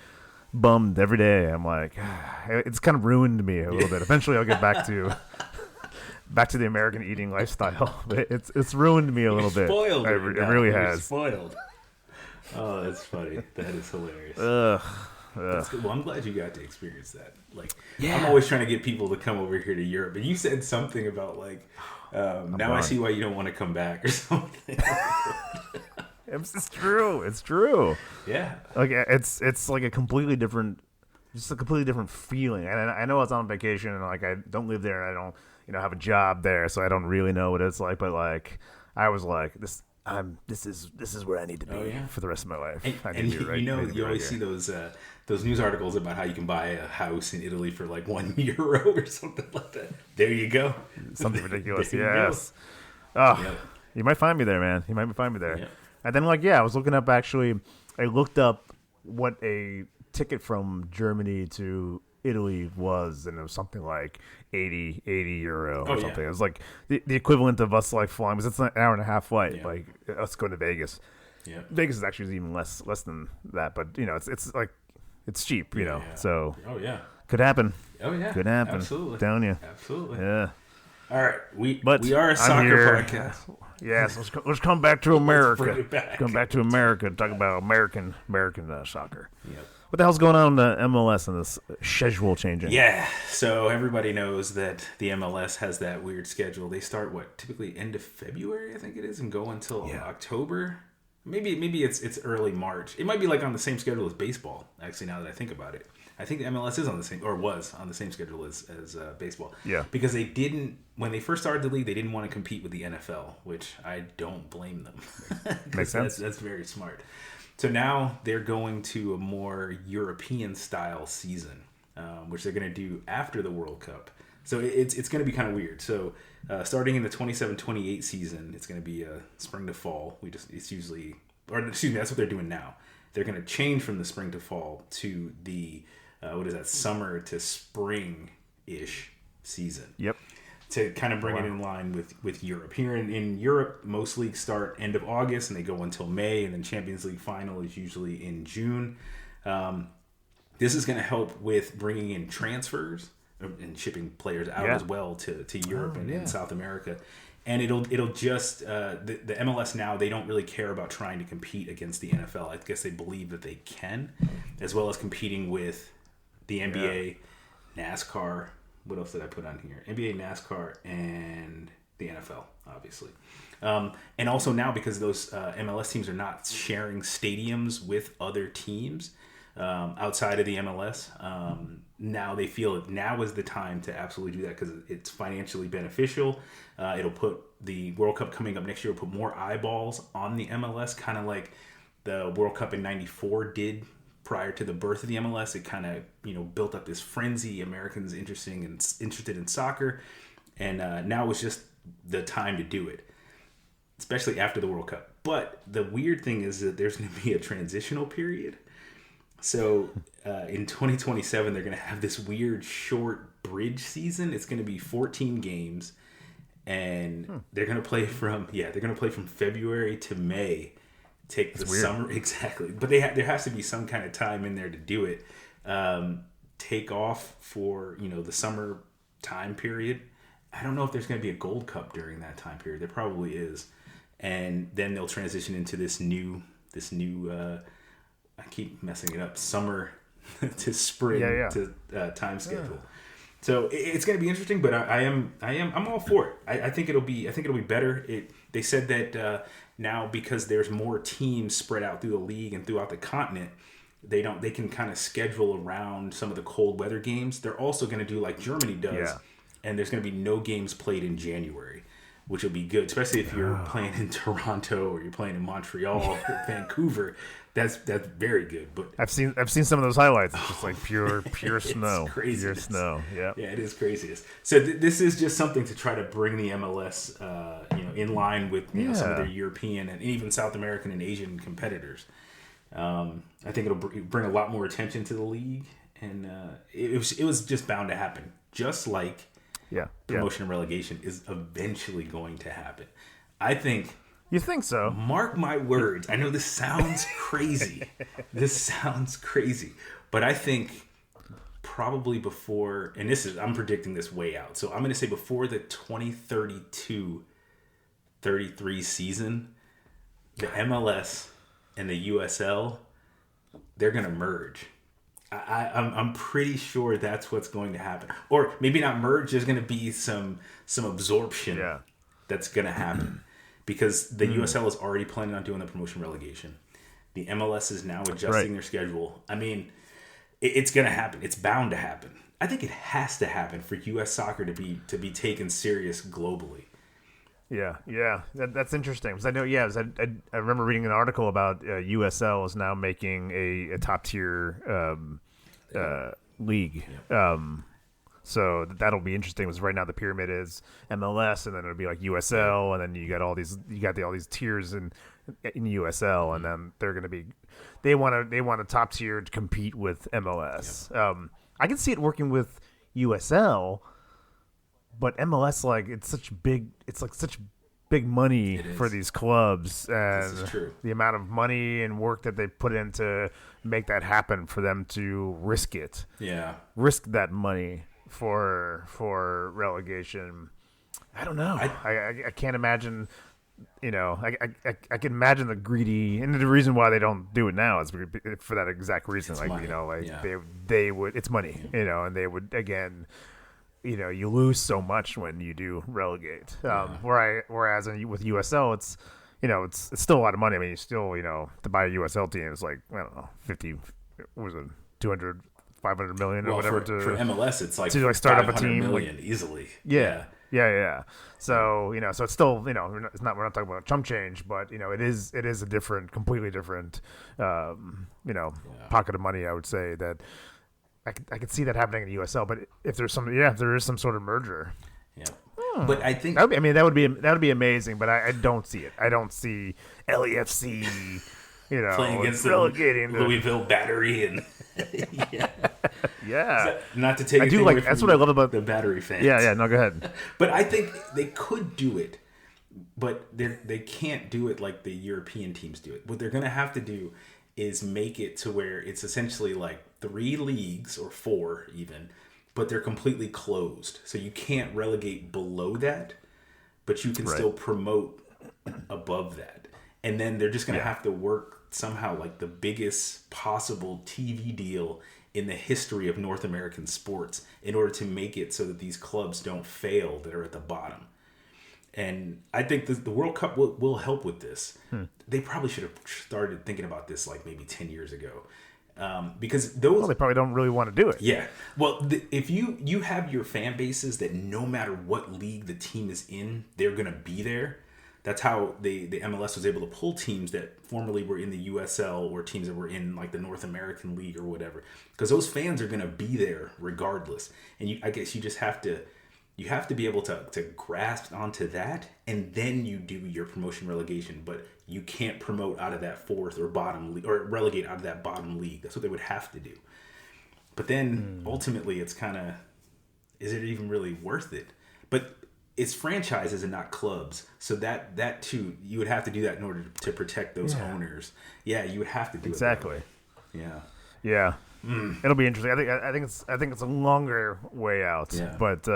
bummed every day. I'm like, it's kind of ruined me a little bit. Eventually I'll get back to the American eating lifestyle. But it's ruined me a little bit. Spoiled. It really has. Spoiled. Oh, that's funny. That is hilarious. That's good. Well, I'm glad you got to experience that. Like, I'm always trying to get people to come over here to Europe, and you said something about like, now I see why you don't want to come back or something. It's true. It's true. Yeah. Like it's like a completely different, just a completely different feeling. And I know I was on vacation and like I don't live there. I don't have a job there, so I don't really know what it's like. But like I was like this. This is where I need to be for the rest of my life. And you always see those news articles about how you can buy a house in Italy for like €1 or something like that. There you go. Something ridiculous. Yes. Oh, you might find me there, man. You might find me there. Yep. And then I was looking up actually. I looked up what a ticket from Germany to Italy was, and it was something like €80 or something. It was like the equivalent of us like flying, because it's an hour and a half flight, like us going to Vegas. Yeah, Vegas is actually even less than that, but it's like it's cheap, So could happen. Oh yeah, could happen. Absolutely, telling you, absolutely. Yeah. All right, we are a soccer podcast. Yes, let's come back to America. Come back to America and talk about American soccer. Yep. What the hell's going on in the MLS and this schedule changing? Yeah, so everybody knows that the MLS has that weird schedule. They start typically end of February, I think it is, and go until October. Maybe it's early March. It might be like on the same schedule as baseball. Actually, now that I think about it, I think the MLS is on the same, or was on the same schedule as baseball. Yeah, because they didn't, when they first started the league, they didn't want to compete with the NFL, which I don't blame them. Makes sense. That's very smart. So now they're going to a more European-style season, which they're going to do after the World Cup. So it's going to be kind of weird. So starting in the 27-28 season, it's going to be spring to fall. That's what they're doing now. They're going to change from the spring to fall to the summer to spring-ish season. Yep. To kind of bring it in line with Europe. Here in Europe, most leagues start end of August and they go until May, and then Champions League final is usually in June. This is going to help with bringing in transfers and shipping players out as well to Europe and South America. And it'll just the MLS now, they don't really care about trying to compete against the NFL. I guess they believe that they can, as well as competing with the NBA, NASCAR. What else did I put on here? NBA, NASCAR, and the NFL, obviously. And also now, because those MLS teams are not sharing stadiums with other teams outside of the MLS, now they feel now is the time to absolutely do that, because it's financially beneficial. It'll put the World Cup coming up next year, will put more eyeballs on the MLS, kind of like the World Cup in '94 did. Prior to the birth of the MLS, it kind of built up this frenzy. Americans interested in soccer, and now it's just the time to do it, especially after the World Cup. But the weird thing is that there's going to be a transitional period. So in 2027, they're going to have this weird short bridge season. It's going to be 14 games, and they're going to play from February to May. Take the summer, exactly, but there has to be some kind of time in there to do it. Take off for the summer time period. I don't know if there's going to be a Gold Cup during that time period. There probably is, and then they'll transition into this new. I keep messing it up. Summer to spring to time schedule. Yeah. So it's going to be interesting, but I'm all for it. I think it'll be better. They said that now, because there's more teams spread out through the league and throughout the continent, they can kind of schedule around some of the cold weather games. They're also going to do like Germany does, and there's going to be no games played in January, which will be good, especially if you're playing in Toronto or you're playing in Montreal or Vancouver. That's very good. But I've seen some of those highlights. It's just like pure snow. Crazy. Pure snow. Yeah. Yeah, it is craziest. So this is just something to try to bring the MLS, in line with some of their European and even South American and Asian competitors. I think it'll bring a lot more attention to the league, and it was just bound to happen. Just like promotion and relegation is eventually going to happen. I think. You think so? Mark my words. I know this sounds crazy. But I think probably before, and I'm predicting this way out. So I'm going to say before the 2032-33 season, the MLS and the USL, they're going to merge. I'm pretty sure that's what's going to happen. Or maybe not merge. There's going to be some absorption that's going to happen. Because the USL is already planning on doing the promotion relegation. The MLS is now adjusting their schedule. I mean, it's going to happen. It's bound to happen. I think it has to happen for U.S. soccer to be taken serious globally. Yeah, that's interesting. Because I know, I remember reading an article about USL is now making a top tier league. Yep. So that'll be interesting. Because right now the pyramid is MLS, and then it'll be like USL, and then you got all these tiers in USL, and then they're going to be they want a top tier to compete with MLS. Yep. I can see it working with USL, but MLS it's such big money for these clubs, and the amount of money and work that they put in to make that happen for them to risk that money for relegation. I don't know. I can't imagine. I can imagine the greedy, and the reason why they don't do it now is for that exact reason. It's money. They would. It's money, and they would again. You lose so much when you do relegate. Whereas with USL, it's still a lot of money. I mean, you still to buy a USL team is like, I don't know, 50, what was it, 200, 500 million or whatever. For MLS, it's like to start up a team easily. Yeah. So so it's still we're not talking about chump change, but it is a completely different pocket of money. I would say that I could see that happening in the USL, but if there is some sort of merger. Yeah. But I think that would be amazing, but I don't see it. I don't see LAFC playing against relegating the Louisville Battery and yeah. Not to take. I do like. That's what I love about the Battery fans. Yeah. No, go ahead. But I think they could do it, but they can't do it like the European teams do it. What they're going to have to do is make it to where it's essentially like 3 leagues or 4 even, but they're completely closed. So you can't relegate below that, but you can still promote above that. And then they're just going to have to work somehow like the biggest possible TV deal in the history of North American sports in order to make it so that these clubs don't fail that are at the bottom. And I think the World Cup will help with this. They probably should have started thinking about this like maybe 10 years ago. Because they probably don't really want to do it. Yeah. Well, if you have your fan bases that no matter what league the team is in, they're going to be there. That's how the MLS was able to pull teams that formerly were in the USL or teams that were in like the North American League or whatever. Because those fans are going to be there regardless. And I guess you just have to be able to grasp onto that, and then you do your promotion relegation. But you can't promote out of that 4th or bottom league, or relegate out of that bottom league. That's what they would have to do. But then ultimately, it's kind of, is it even really worth it? But it's franchises and not clubs, so that too, you would have to do that in order to protect those owners. Yeah, you would have to do exactly. It. Yeah. It'll be interesting. I think it's a longer way out, but.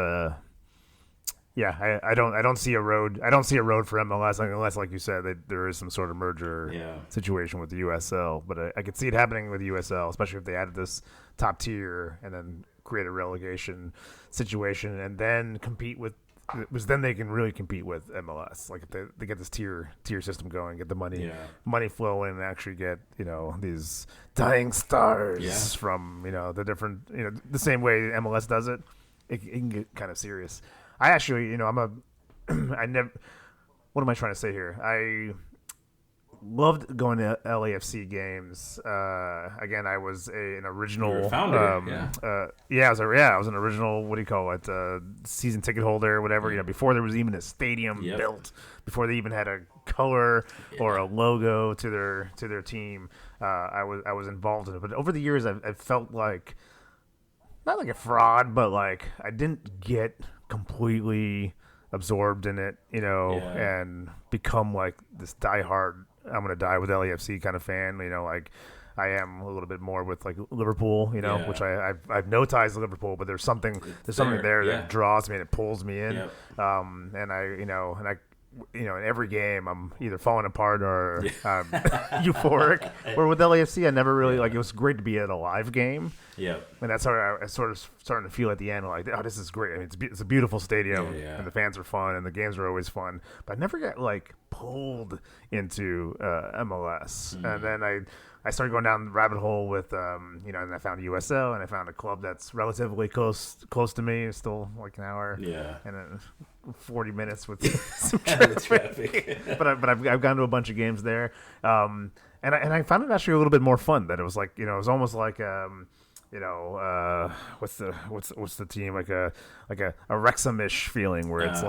I don't see a road. I don't see a road for MLS unless, like you said, that there is some sort of merger situation with the USL. But I could see it happening with the USL, especially if they added this top tier and then create a relegation situation and then compete with. Because then they can really compete with MLS. Like if they get this tier system going, get the money flowing, and actually get these dying stars from the different the same way MLS does it. It can get kind of serious. I actually, I never. What am I trying to say here? I loved going to LAFC games. Again, I was an original. You were a founder, I was an original. What do you call it? Season ticket holder, or whatever. Before there was even a stadium built, before they even had a color or a logo to their team. I was involved in it, but over the years, I've felt like not like a fraud, but like I didn't get completely absorbed in it, and become like this diehard I'm gonna die with LAFC kind of fan. Like I am a little bit more with like Liverpool, which I've no ties to Liverpool, but there's something there that draws me and it pulls me in. And in every game I'm either falling apart or euphoric. Where with LAFC, I never really it was great to be at a live game. Yeah, and that's how I sort of starting to feel at the end, like, oh, this is great. I mean, it's a beautiful stadium, and the fans are fun, and the games are always fun. But I never got pulled into MLS, and then I started going down the rabbit hole with and I found USL, and I found a club that's relatively close to me. It's still like an hour, and 40 minutes with some traffic. but I've gone to a bunch of games there, and I found it actually a little bit more fun. That it was it was almost like what's the team, like a Wrexham-ish feeling, where it's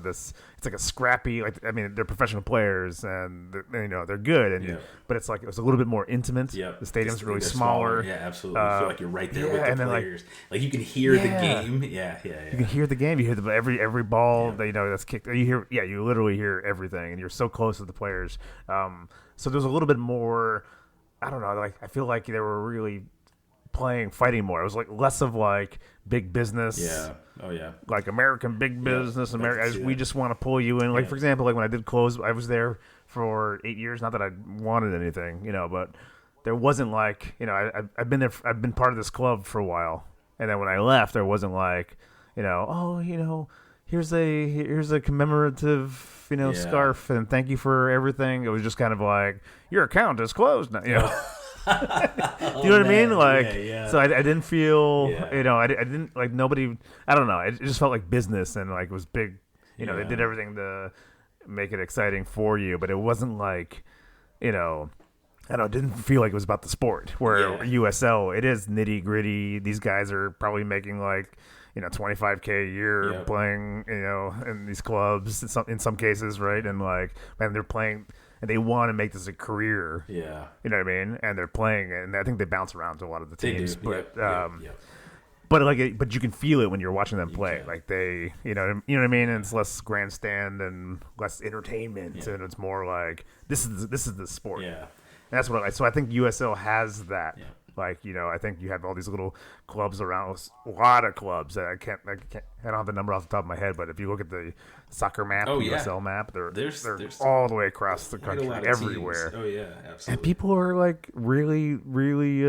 this, it's like a scrappy, they're professional players and they're good, and but it's it was a little bit more intimate. The stadium's really smaller. Yeah, absolutely. You feel like you're right there with the players. You can hear the game. Yeah. You can hear the game. You hear every ball that's kicked. You hear, you literally hear everything, and you're so close to the players. So there's a little bit more. I don't know. I feel like they were really fighting more. It was less of big business. Yeah. Oh yeah. American big business. We just want to pull you in. For example, when I did close, I was there for 8 years. Not that I wanted anything, but there wasn't I've been there. I've been part of this club for a while, and then when I left, there wasn't here's a commemorative scarf, and thank you for everything. It was just kind of your account is closed now. Do you know what I mean? So I didn't feel, I didn't nobody. I don't know. It just felt like business, and it was big. They did everything to make it exciting for you, but it wasn't I don't know. It didn't feel like it was about the sport. Where USL, it is nitty gritty. These guys are probably making $25K a year playing, in these clubs in some cases, right? And they're playing. And they want to make this a career. Yeah. You know what I mean? And they're playing, and I think they bounce around to a lot of the teams. But but you can feel it when you're watching them play. They, you know what I mean? And it's less grandstand and less entertainment, and it's more this is the sport. Yeah. And that's what so I think USL has that. Yeah. I think you have all these little clubs around, a lot of clubs that I don't have the number off the top of my head, but if you look at the soccer map, USL map, they're all the way across the country, everywhere. Oh yeah, absolutely. And people are really, really,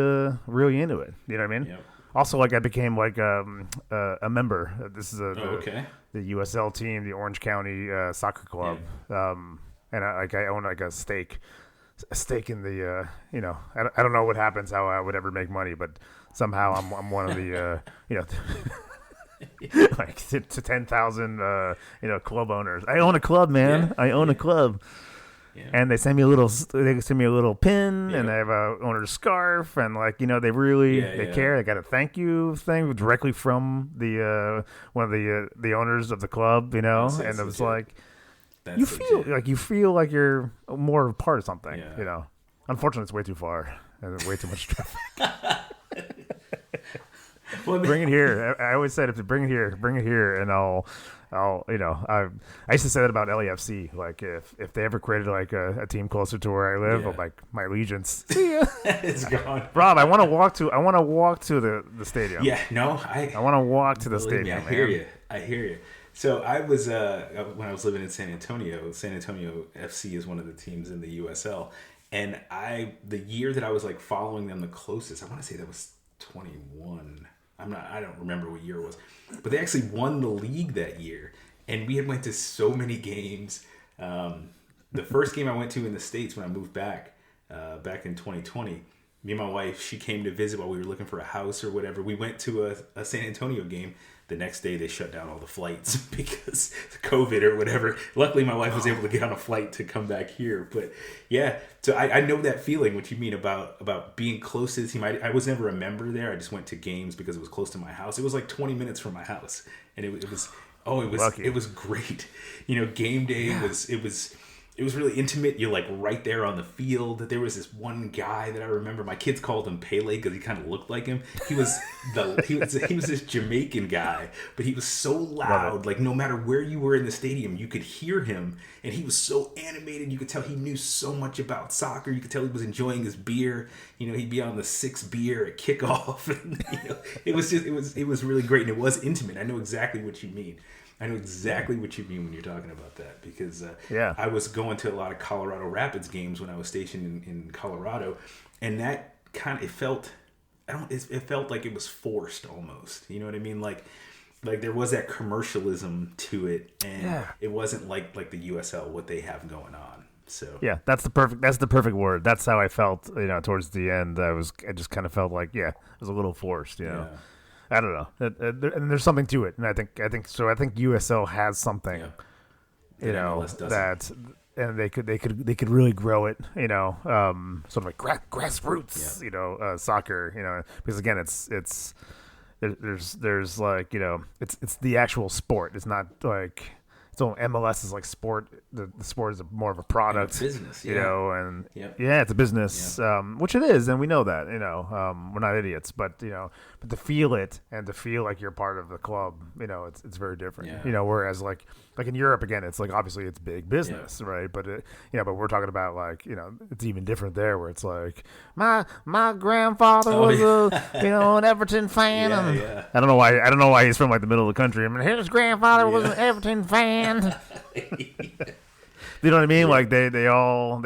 really into it. You know what I mean? Yep. Also, I became a member. This is the USL team, the Orange County Soccer Club, and I own a stake in the I don't know what happens, how I would ever make money, but somehow I'm one of the to 10,000 club owners. I own a club, man. I own a club. And they send me a little pin, and they have a owner's scarf, and they really they care. They got a thank you thing directly from the one of the owners of the club, and it was you feel like you're more of a part of something, Unfortunately, it's way too far and way too much traffic. Bring it here. I always said, if you bring it here, and I'll I used to say that about LAFC. If they ever created a team closer to where I live, I'm my allegiance. See ya. It's gone. Rob, I want to walk to the stadium. Yeah, no, I want to walk to the stadium. I hear you. So I was when I was living in San Antonio FC is one of the teams in the USL, and the year that I was following them the closest, I want to say that was 21. I don't remember what year it was, but they actually won the league that year, and we had went to so many games. The first game I went to in the States when I moved back in 2020, me and my wife, she came to visit while we were looking for a house or whatever. We went to a San Antonio game. The next day, they shut down all the flights because of COVID or whatever. Luckily, my wife was able to get on a flight to come back here. But yeah, so I know that feeling, what you mean about being close to the team. I was never a member there. I just went to games because it was close to my house. It was 20 minutes from my house, and it was great. Game day it was really intimate. You're right there on the field. There was this one guy that I remember. My kids called him Pele because he kind of looked like him. He was this Jamaican guy, but he was so loud. No matter where you were in the stadium, you could hear him, and he was so animated. You could tell he knew so much about soccer. You could tell he was enjoying his beer. He'd be on the 6th beer at kickoff, and it was really great, and it was intimate. I know exactly what you mean. I know exactly what you mean when you're talking about that because Yeah. I was going to a lot of Colorado Rapids games when I was stationed in Colorado, and that kind of it felt like it was forced almost. You know what I mean? Like there was that commercialism to it, and it wasn't like the USL what they have going on. So yeah, that's the perfect word. That's how I felt. You know, towards the end, I just kind of felt like it was a little forced. You know, I don't know, and there's something to it, and I think USL has something. You know that. And they could really grow it, you know, sort of like grassroots, you know, soccer, you know, because again, there's like, you know, it's the actual sport. It's not like so MLS is like sport. The sport is more of a product, business, you know, and it's a business, which it is, and we know that, you know, we're not idiots, but you know, but to feel it and to feel like you're part of the club, you know, it's very different, you know. Whereas like in Europe, again, it's like obviously it's big business, right? But you know, but we're talking about like, you know, it's even different there, where it's like my grandfather was an Everton fan. I don't know why he's from like the middle of the country. I mean, his grandfather was an Everton fan. You know what I mean? Like they you know,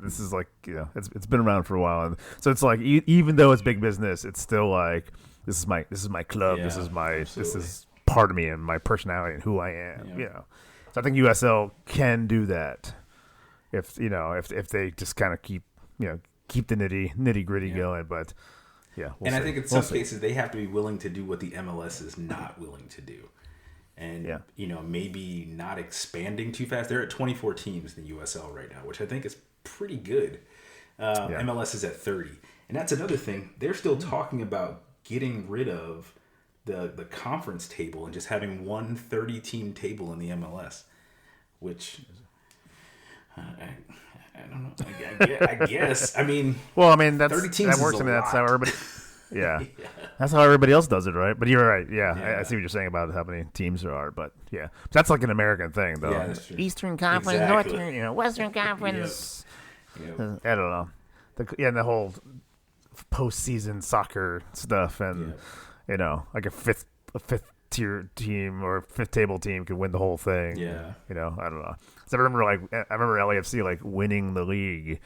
this is like, you know, it's been around for a while, and so it's like even though it's big business, it's still like this is my club, this is part of me and my personality and who I am. You know, so I think USL can do that if you know if they just kind of keep the nitty gritty going, but we'll and see. I think in some cases they have to be willing to do what the MLS is not willing to do. And, you know, maybe not expanding too fast. They're at 24 teams in the USL right now, which I think is pretty good. MLS is at 30. And that's another thing. They're still talking about getting rid of the conference table and just having one 30-team table in the MLS, which I don't know. I guess. I mean, well, I mean, 30 teams that works. Is a I mean, lot. that's how everybody. Yeah. That's how everybody else does it, right? But you're right. Yeah, I see what you're saying about how many teams there are. But that's like an American thing, though. Yeah, that's true. Eastern Conference, Exactly. Northern, Western Conference. Yep. I don't know. And the whole postseason soccer stuff, and you know, like a fifth tier team or fifth table team could win the whole thing. Yeah, you know, I don't know. So I remember LAFC like winning the league,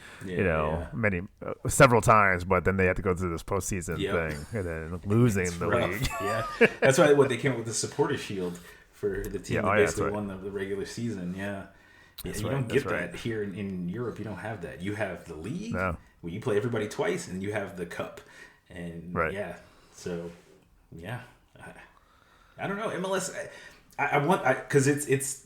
several times, but then they had to go through this postseason thing and then losing the league. Yeah, that's why they came up with the supporter shield for the team that basically won the regular season. You don't get that here in Europe. You don't have that. You have the league where you play everybody twice, and you have the cup. And I don't know, MLS. I want because it's it's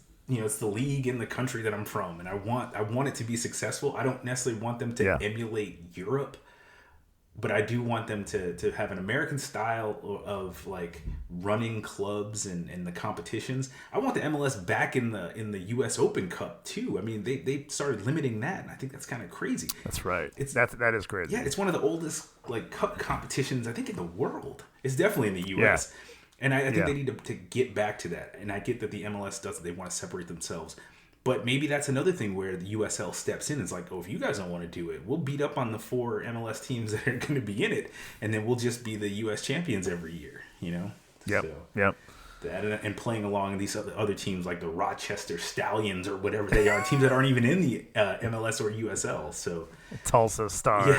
the league in the country that I'm from, and I want it to be successful. I don't necessarily want them to emulate Europe, but I do want them to have an American style of like running clubs and the competitions. I want the MLS back in the U.S. Open Cup too. I mean, they started limiting that, and I think that's kind of crazy. That's right. That is crazy. Yeah, it's one of the oldest like cup competitions I think in the world. It's definitely in the U.S. Yeah. And I think they need to get back to that. And I get that the MLS does it. They want to separate themselves. But maybe that's another thing where the USL steps in. It's like, if you guys don't want to do it, we'll beat up on the 4 MLS teams that are going to be in it. And then we'll just be the U.S. champions every year, you know? Yep, so, and playing along these other teams like the Rochester Stallions or whatever they are, teams that aren't even in the MLS or USL. So Tulsa Stars.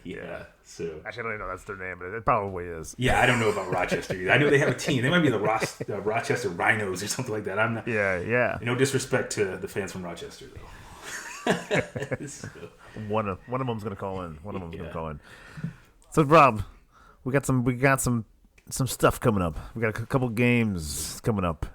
Yeah. So actually, I don't even know that's their name, but it probably is. Yeah, I don't know about Rochester either. I know they have a team. They might be the Rochester Rhinos or something like that. I'm not. Yeah. No disrespect to the fans from Rochester, though. So. One of them's gonna call in. Gonna call in. So Rob, we got some stuff coming up. We got a couple games coming up.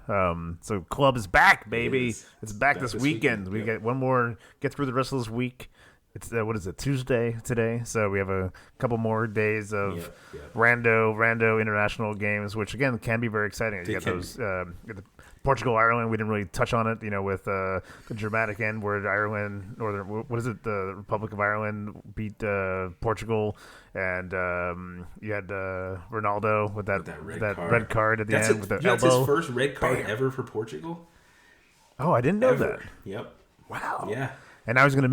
So club is back, baby. It's back this weekend. We get one more. Get through the rest of this week. It's what is it, Tuesday today? So we have a couple more days of rando international games, which again can be very exciting. You got those Portugal Ireland. We didn't really touch on it, with the dramatic end where Ireland, the Republic of Ireland beat Portugal, and you had Ronaldo with that red card at the end with the elbow. That's his first red card ever for Portugal. Oh, I didn't know that. Yep. Wow. Yeah. And now he's going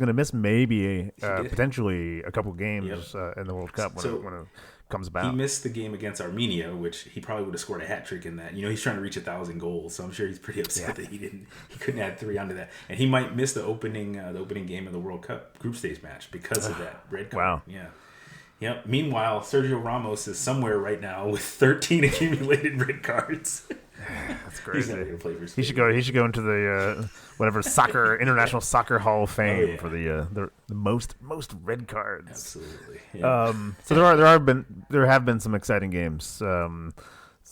to miss maybe potentially a couple games in the World Cup when it comes about. He missed the game against Armenia, which he probably would have scored a hat trick in that. He's trying to reach 1,000 goals, so I'm sure he's pretty upset that he couldn't add 3 onto that, and he might miss the opening game of the World Cup group stage match because of that red card. Wow. Yeah. Yep. Meanwhile, Sergio Ramos is somewhere right now with 13 accumulated red cards. That's crazy. He's not going to play for Spain. He should go into the whatever International Soccer Hall of Fame for the most red cards. Absolutely. Yeah. So there have been some exciting games. A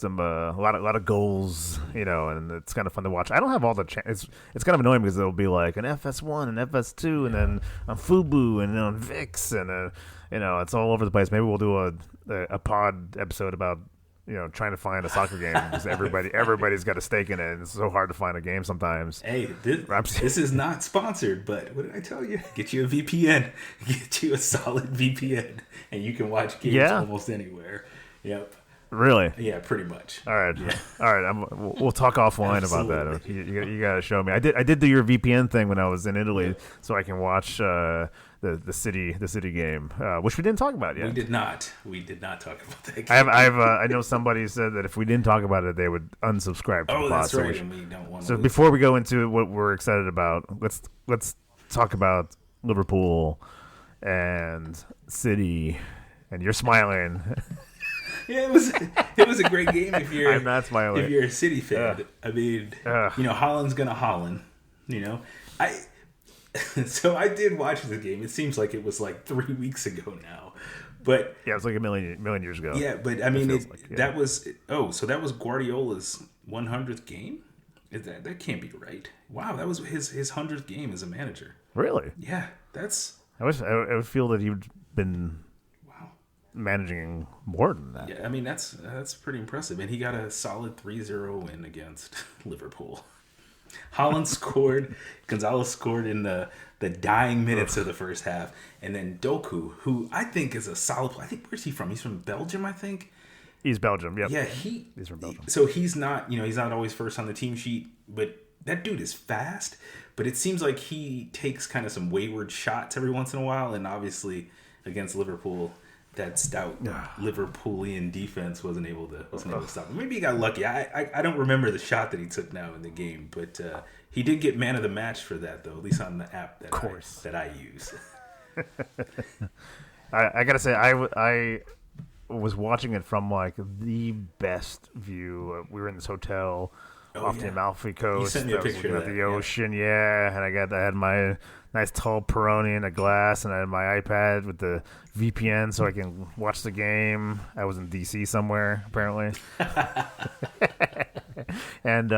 lot of goals, and it's kind of fun to watch. I don't have all the it's kind of annoying because it'll be like an FS1 and FS2 and then on Fubu and then on VIX and it's all over the place. Maybe we'll do a pod episode about trying to find a soccer game because everybody's got a stake in it, and it's so hard to find a game sometimes. Hey, this is not sponsored, but what did I tell you? Get you a VPN, get you a solid VPN, and you can watch games almost anywhere. Yep. Really? Yeah, pretty much. All right, all right. We'll talk offline about that. You got to show me. I did do your VPN thing when I was in Italy, so I can watch the city game, which we didn't talk about yet. We did not talk about that game. I know somebody said that if we didn't talk about it, they would unsubscribe to the pod. That's right. And we don't want so before we go into what we're excited about, let's talk about Liverpool and City. And you're smiling. Yeah, it was a great game if you're I'm not smiling. If you're a City fan. I mean, Holland's gonna Holland. So I did watch the game. It seems like it was like 3 weeks ago now, but yeah, it was like a million years ago. Yeah, but I mean, that was Guardiola's 100th game. That can't be right. Wow, that was his 100th game as a manager. Really? Yeah, that's. I would feel that he'd been managing more than that. Yeah, I mean that's pretty impressive, and he got a solid 3-0 win against Liverpool. Holland scored, Gonzalez scored in the dying minutes of the first half, and then Doku, who I think is a solid player. I think where's he from? He's from Belgium, I think. He's Belgium. Yep. Yeah, he's from Belgium. So he's not always first on the team sheet, but that dude is fast. But it seems like he takes kind of some wayward shots every once in a while, and obviously against Liverpool, that stout Liverpoolian defense wasn't able to stop him. Maybe he got lucky. I don't remember the shot that he took now in the game, but he did get man of the match for that, though, at least on the app that I use. I gotta say, I was watching it from like the best view. We were in this hotel off the Amalfi Coast. You sent me a picture of that. The ocean, and I had my nice tall Peroni in a glass, and I had my iPad with the VPN so I can watch the game. I was in DC somewhere, apparently. And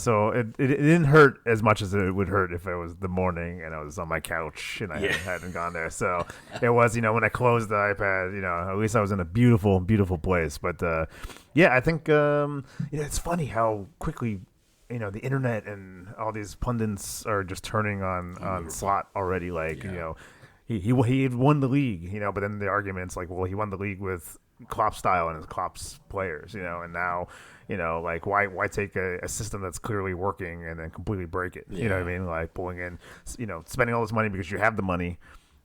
so it didn't hurt as much as it would hurt if it was the morning and I was on my couch and I hadn't gone there. So it was, when I closed the iPad, at least I was in a beautiful, beautiful place. But I think it's funny how quickly the internet and all these pundits are just turning on Slot already. Like he had won the league, but then the argument's like, well, he won the league with Klopp's style and Klopp's players, and now, like why take a system that's clearly working and then completely break it? You know what I mean? Like pulling in, spending all this money because you have the money,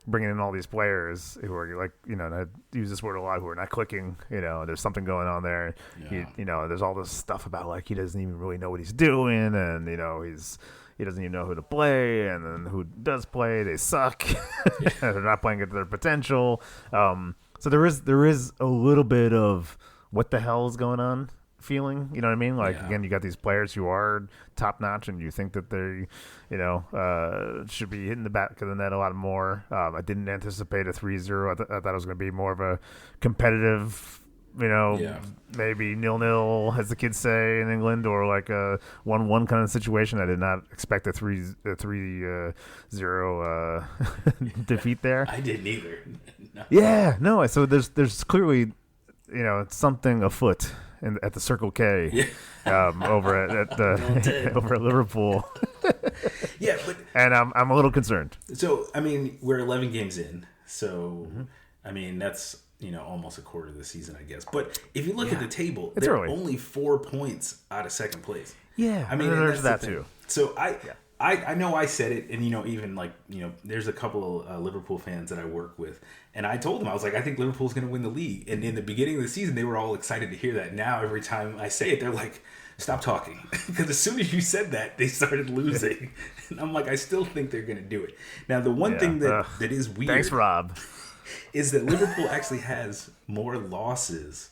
bringing in all these players who are like, I use this word a lot, who are not clicking. There's something going on there. There's all this stuff about like he doesn't even really know what he's doing, and he doesn't even know who to play, and then who does play, they suck. They're not playing at their potential. So there is a little bit of what the hell is going on feeling, you know what I mean? Like, again, you got these players who are top notch and you think that they, should be hitting the back of the net a lot more. I didn't anticipate a 3-0. I thought it was going to be more of a competitive, maybe 0-0, as the kids say in England, or like a 1-1 kind of situation. I did not expect a 3-0 defeat there. I didn't either. No. Yeah, no. So there's clearly, something afoot at the Circle K, over at Liverpool. But and I'm a little concerned. So I mean, we're 11 games in, so I mean that's almost a quarter of the season, I guess. But if you look at the table, they're only 4 points out of second place. Yeah, I mean, there's that too. So I know I said it, and even there's a couple of Liverpool fans that I work with, and I told them, I was like, I think Liverpool's going to win the league. And in the beginning of the season, they were all excited to hear that. Now every time I say it, they're like, stop talking, because as soon as you said that, they started losing. And I'm like, I still think they're going to do it. Now the one thing that is weird, thanks Rob, is that Liverpool actually has more losses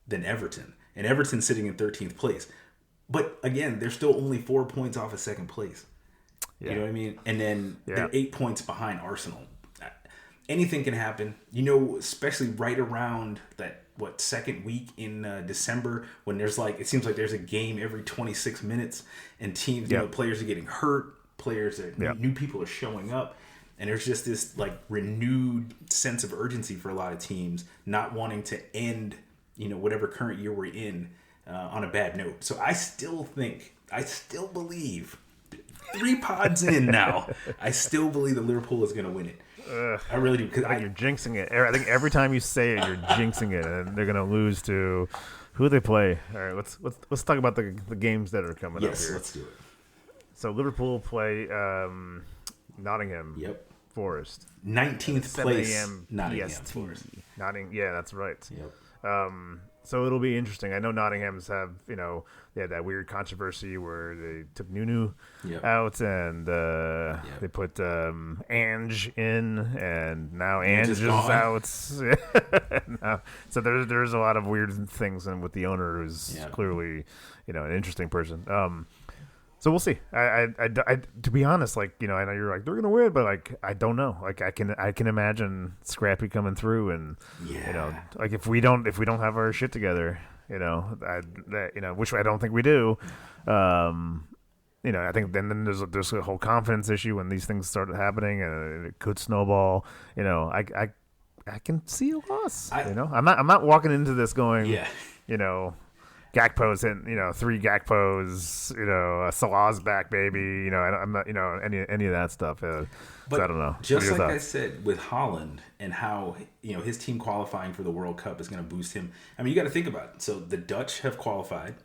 than Everton, and Everton's sitting in 13th place. But again, they're still only 4 points off of second place. Yeah. You know what I mean? And then they're 8 points behind Arsenal. Anything can happen, especially right around that second week in December, when there's it seems like there's a game every 26 minutes, and teams, players are getting hurt, new people are showing up, and there's just this renewed sense of urgency for a lot of teams not wanting to end whatever current year we're in on a bad note. So I still believe, 3 pods in now, I still believe that Liverpool is going to win it. I really do, because you're jinxing it. I think every time you say it, you're jinxing it, and they're going to lose to who they play. All right, let's talk about the games that are coming up here. Yes, let's do it. So Liverpool play Nottingham. Yep. Forest. 19th place. 7 a.m. Nottingham EST. Forest. Yeah, that's right. Yep. So it'll be interesting. I know Nottingham's have, they had that weird controversy where they took Nunu out, and they put Ange in, and now Ange is out. So there's a lot of weird things, and with the owner who's clearly, an interesting person. So we'll see. I to be honest, I know you're like, they're gonna win, but I don't know. I can imagine Scrappy coming through, and if we don't have our shit together, which I don't think we do. I think then there's a whole confidence issue when these things start happening, and it could snowball. I can see a loss. I'm not walking into this going, Gakpo's hitting, 3 Gakpos, Salah's back, baby. I'm not, any of that stuff. But so I don't know. Just like I said with Haaland, and how, his team qualifying for the World Cup is going to boost him. I mean, you got to think about it. So the Dutch have qualified.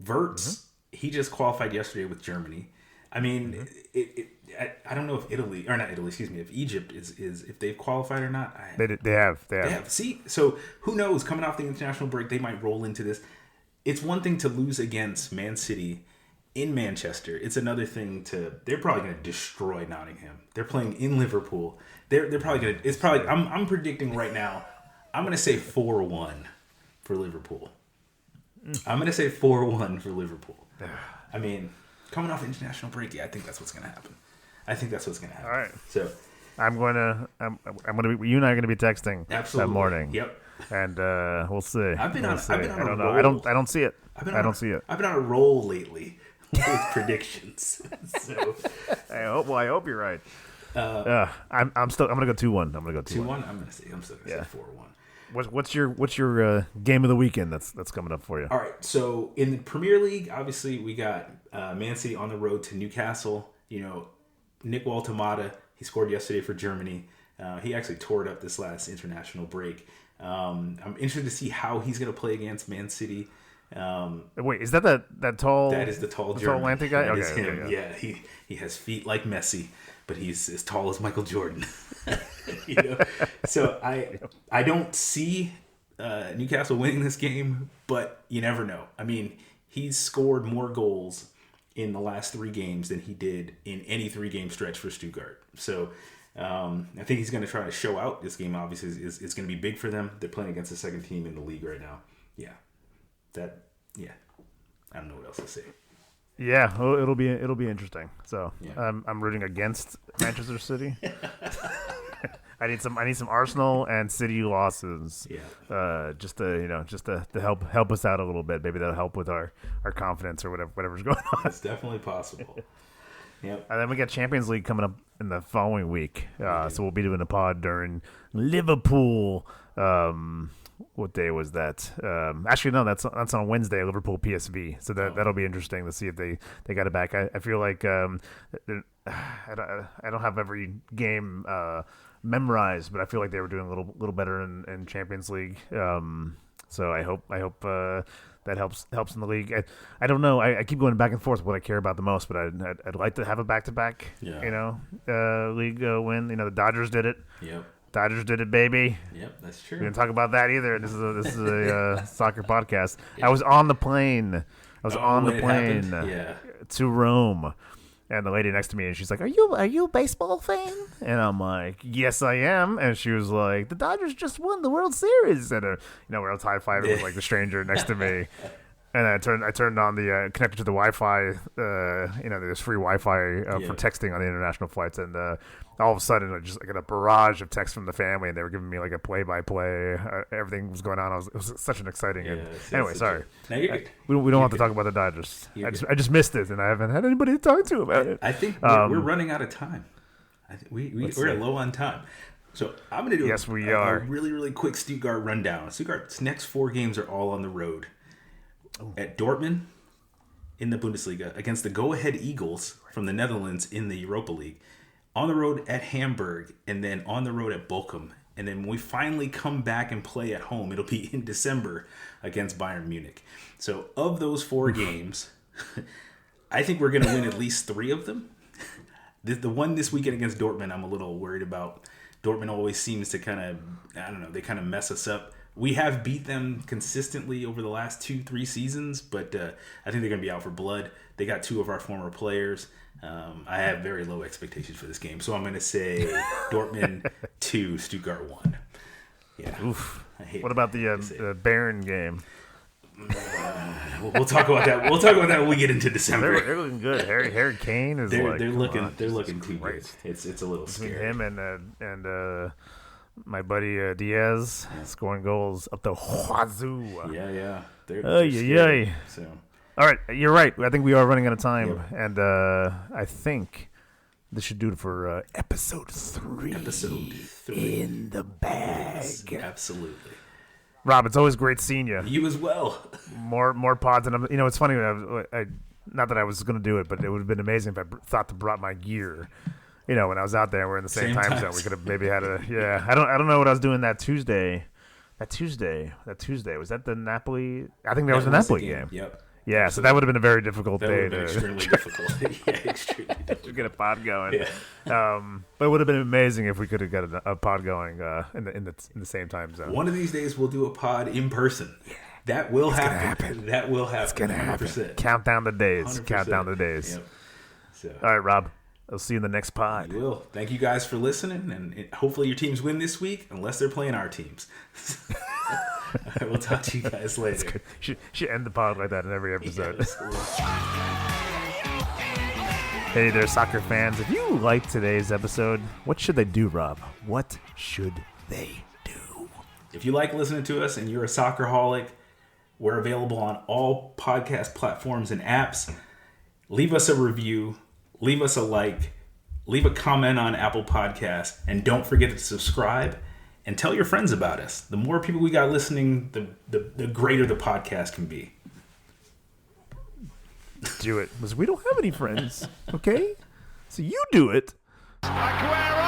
Wirtz, he just qualified yesterday with Germany. I mean, I don't know if if Egypt is if they've qualified or not. They have. See, so who knows? Coming off the international break, they might roll into this. It's one thing to lose against Man City in Manchester. It's another thing they're probably going to destroy Nottingham. They're playing in Liverpool. They're probably going to, I'm predicting right now, I'm going to say 4-1 for Liverpool. I'm going to say 4-1 for Liverpool. I mean, coming off international break, I think that's what's going to happen. All right. So I'm going to be, you and I are going to be texting that morning. Yep. And we'll see. I've been on a roll. I don't see it. I've been on a roll lately with predictions. So I hope you're right. I'm gonna go 2-1. I'm gonna go 2-1. I'm still gonna say 4-1. What's your game of the weekend that's coming up for you? All right. So in the Premier League, obviously we got Man City on the road to Newcastle. Nick Waltemada, he scored yesterday for Germany. He actually tore it up this last international break. I'm interested to see how he's going to play against Man City. Wait, is that tall? That is the tall German. Tall Atlantic guy? That is him. Yeah, he has feet like Messi, but he's as tall as Michael Jordan. So I don't see Newcastle winning this game, but you never know. I mean, he's scored more goals in the last 3 games than he did in any 3-game stretch for Stuttgart. So I think he's going to try to show out. This game obviously is going to be big for them. They're playing against the second team in the league right now. I don't know what else to say. Yeah, it'll be interesting. So I'm rooting against Manchester City. I need some Arsenal and City losses. Yeah. Just to help us out a little bit. Maybe that'll help with our confidence or whatever's going on. It's definitely possible. Yep. And then we got Champions League coming up in the following week. So we'll be doing a pod during Liverpool. What day was that? Actually, no, that's on Wednesday, Liverpool PSV. So that'll be interesting to see if they got it back. I feel like I don't have every game memorized, but I feel like they were doing a little better in Champions League. So I hope that helps in the league. I don't know. I keep going back and forth what I care about the most, but I'd like to have a back-to-back, league win. The Dodgers did it. Yep. Dodgers did it, baby. Yep, that's true. We didn't talk about that either. This is a soccer podcast. Yeah. I was on the plane. To Rome. And the lady next to me, and she's like, "Are you a baseball fan?" And I'm like, "Yes, I am." And she was like, "The Dodgers just won the World Series." And we're all high-fiving with like the stranger next to me. And I turned on the connected to the Wi-Fi. There's free Wi-Fi for texting on the international flights, and all of a sudden I got a barrage of texts from the family, and they were giving me like a play-by-play. Everything was going on. It was such an exciting. Anyway, sorry. We don't have to talk about the Dodgers. I just missed it, and I haven't had anybody to talk to about it. I think we're running out of time. I think we're low on time. So I'm going to do a really, really quick Stuttgart rundown. Stuttgart's next 4 games are all on the road. At Dortmund in the Bundesliga, against the go-ahead Eagles from the Netherlands in the Europa League, on the road at Hamburg, and then on the road at Bochum. And then when we finally come back and play at home, it'll be in December against Bayern Munich. So of those 4 games, I think we're going to win at least 3 of them. The one this weekend against Dortmund, I'm a little worried about. Dortmund always seems to they kind of mess us up. We have beat them consistently over the last 2-3 seasons, but I think they're going to be out for blood. They got 2 of our former players. I have very low expectations for this game, so I'm going to say Dortmund 2, Stuttgart 1. Yeah. Oof. What about the Bayern game? We'll talk about that. We'll talk about that when we get into December. They're looking good. Harry Kane is they're looking too good. It's a little between scary. Him and my buddy Diaz scoring goals up the wazoo. Yeah. So. All right, you're right. I think we are running out of time, and I think this should do it for episode 3. Episode 3 in the bag. Yes, absolutely. Rob, it's always great seeing you. You as well. More pods, and it's funny. I not that I was going to do it, but it would have been amazing if I thought to brought my gear. When I was out there, we're in the same time zone. We could have maybe had I don't know what I was doing that Tuesday. That Tuesday was that the Napoli? I think that was the Napoli game. Yep. Yeah, so that would have been a very difficult day to extremely difficult. Extremely difficult to get a pod going. Yeah. But it would have been amazing if we could have got a pod going in the same time zone. One of these days, we'll do a pod in person. Yeah. That will happen. That will happen. It's gonna 100%. happen. Count down the days. 100%. Count down the days. Yep. So. All right, Rob. I'll see you in the next pod. You will. Thank you guys for listening, and hopefully your teams win this week, unless they're playing our teams. All right, we'll talk to you guys later. Should end the pod like that in every episode. Hey there, soccer fans. If you liked today's episode, what should they do, Rob? What should they do? If you like listening to us and you're a soccerholic, we're available on all podcast platforms and apps. Leave us a review. Leave us a like, leave a comment on Apple Podcasts, and don't forget to subscribe and tell your friends about us. The more people we got listening, the greater the podcast can be. Do it, because we don't have any friends, okay? So you do it. Aguero!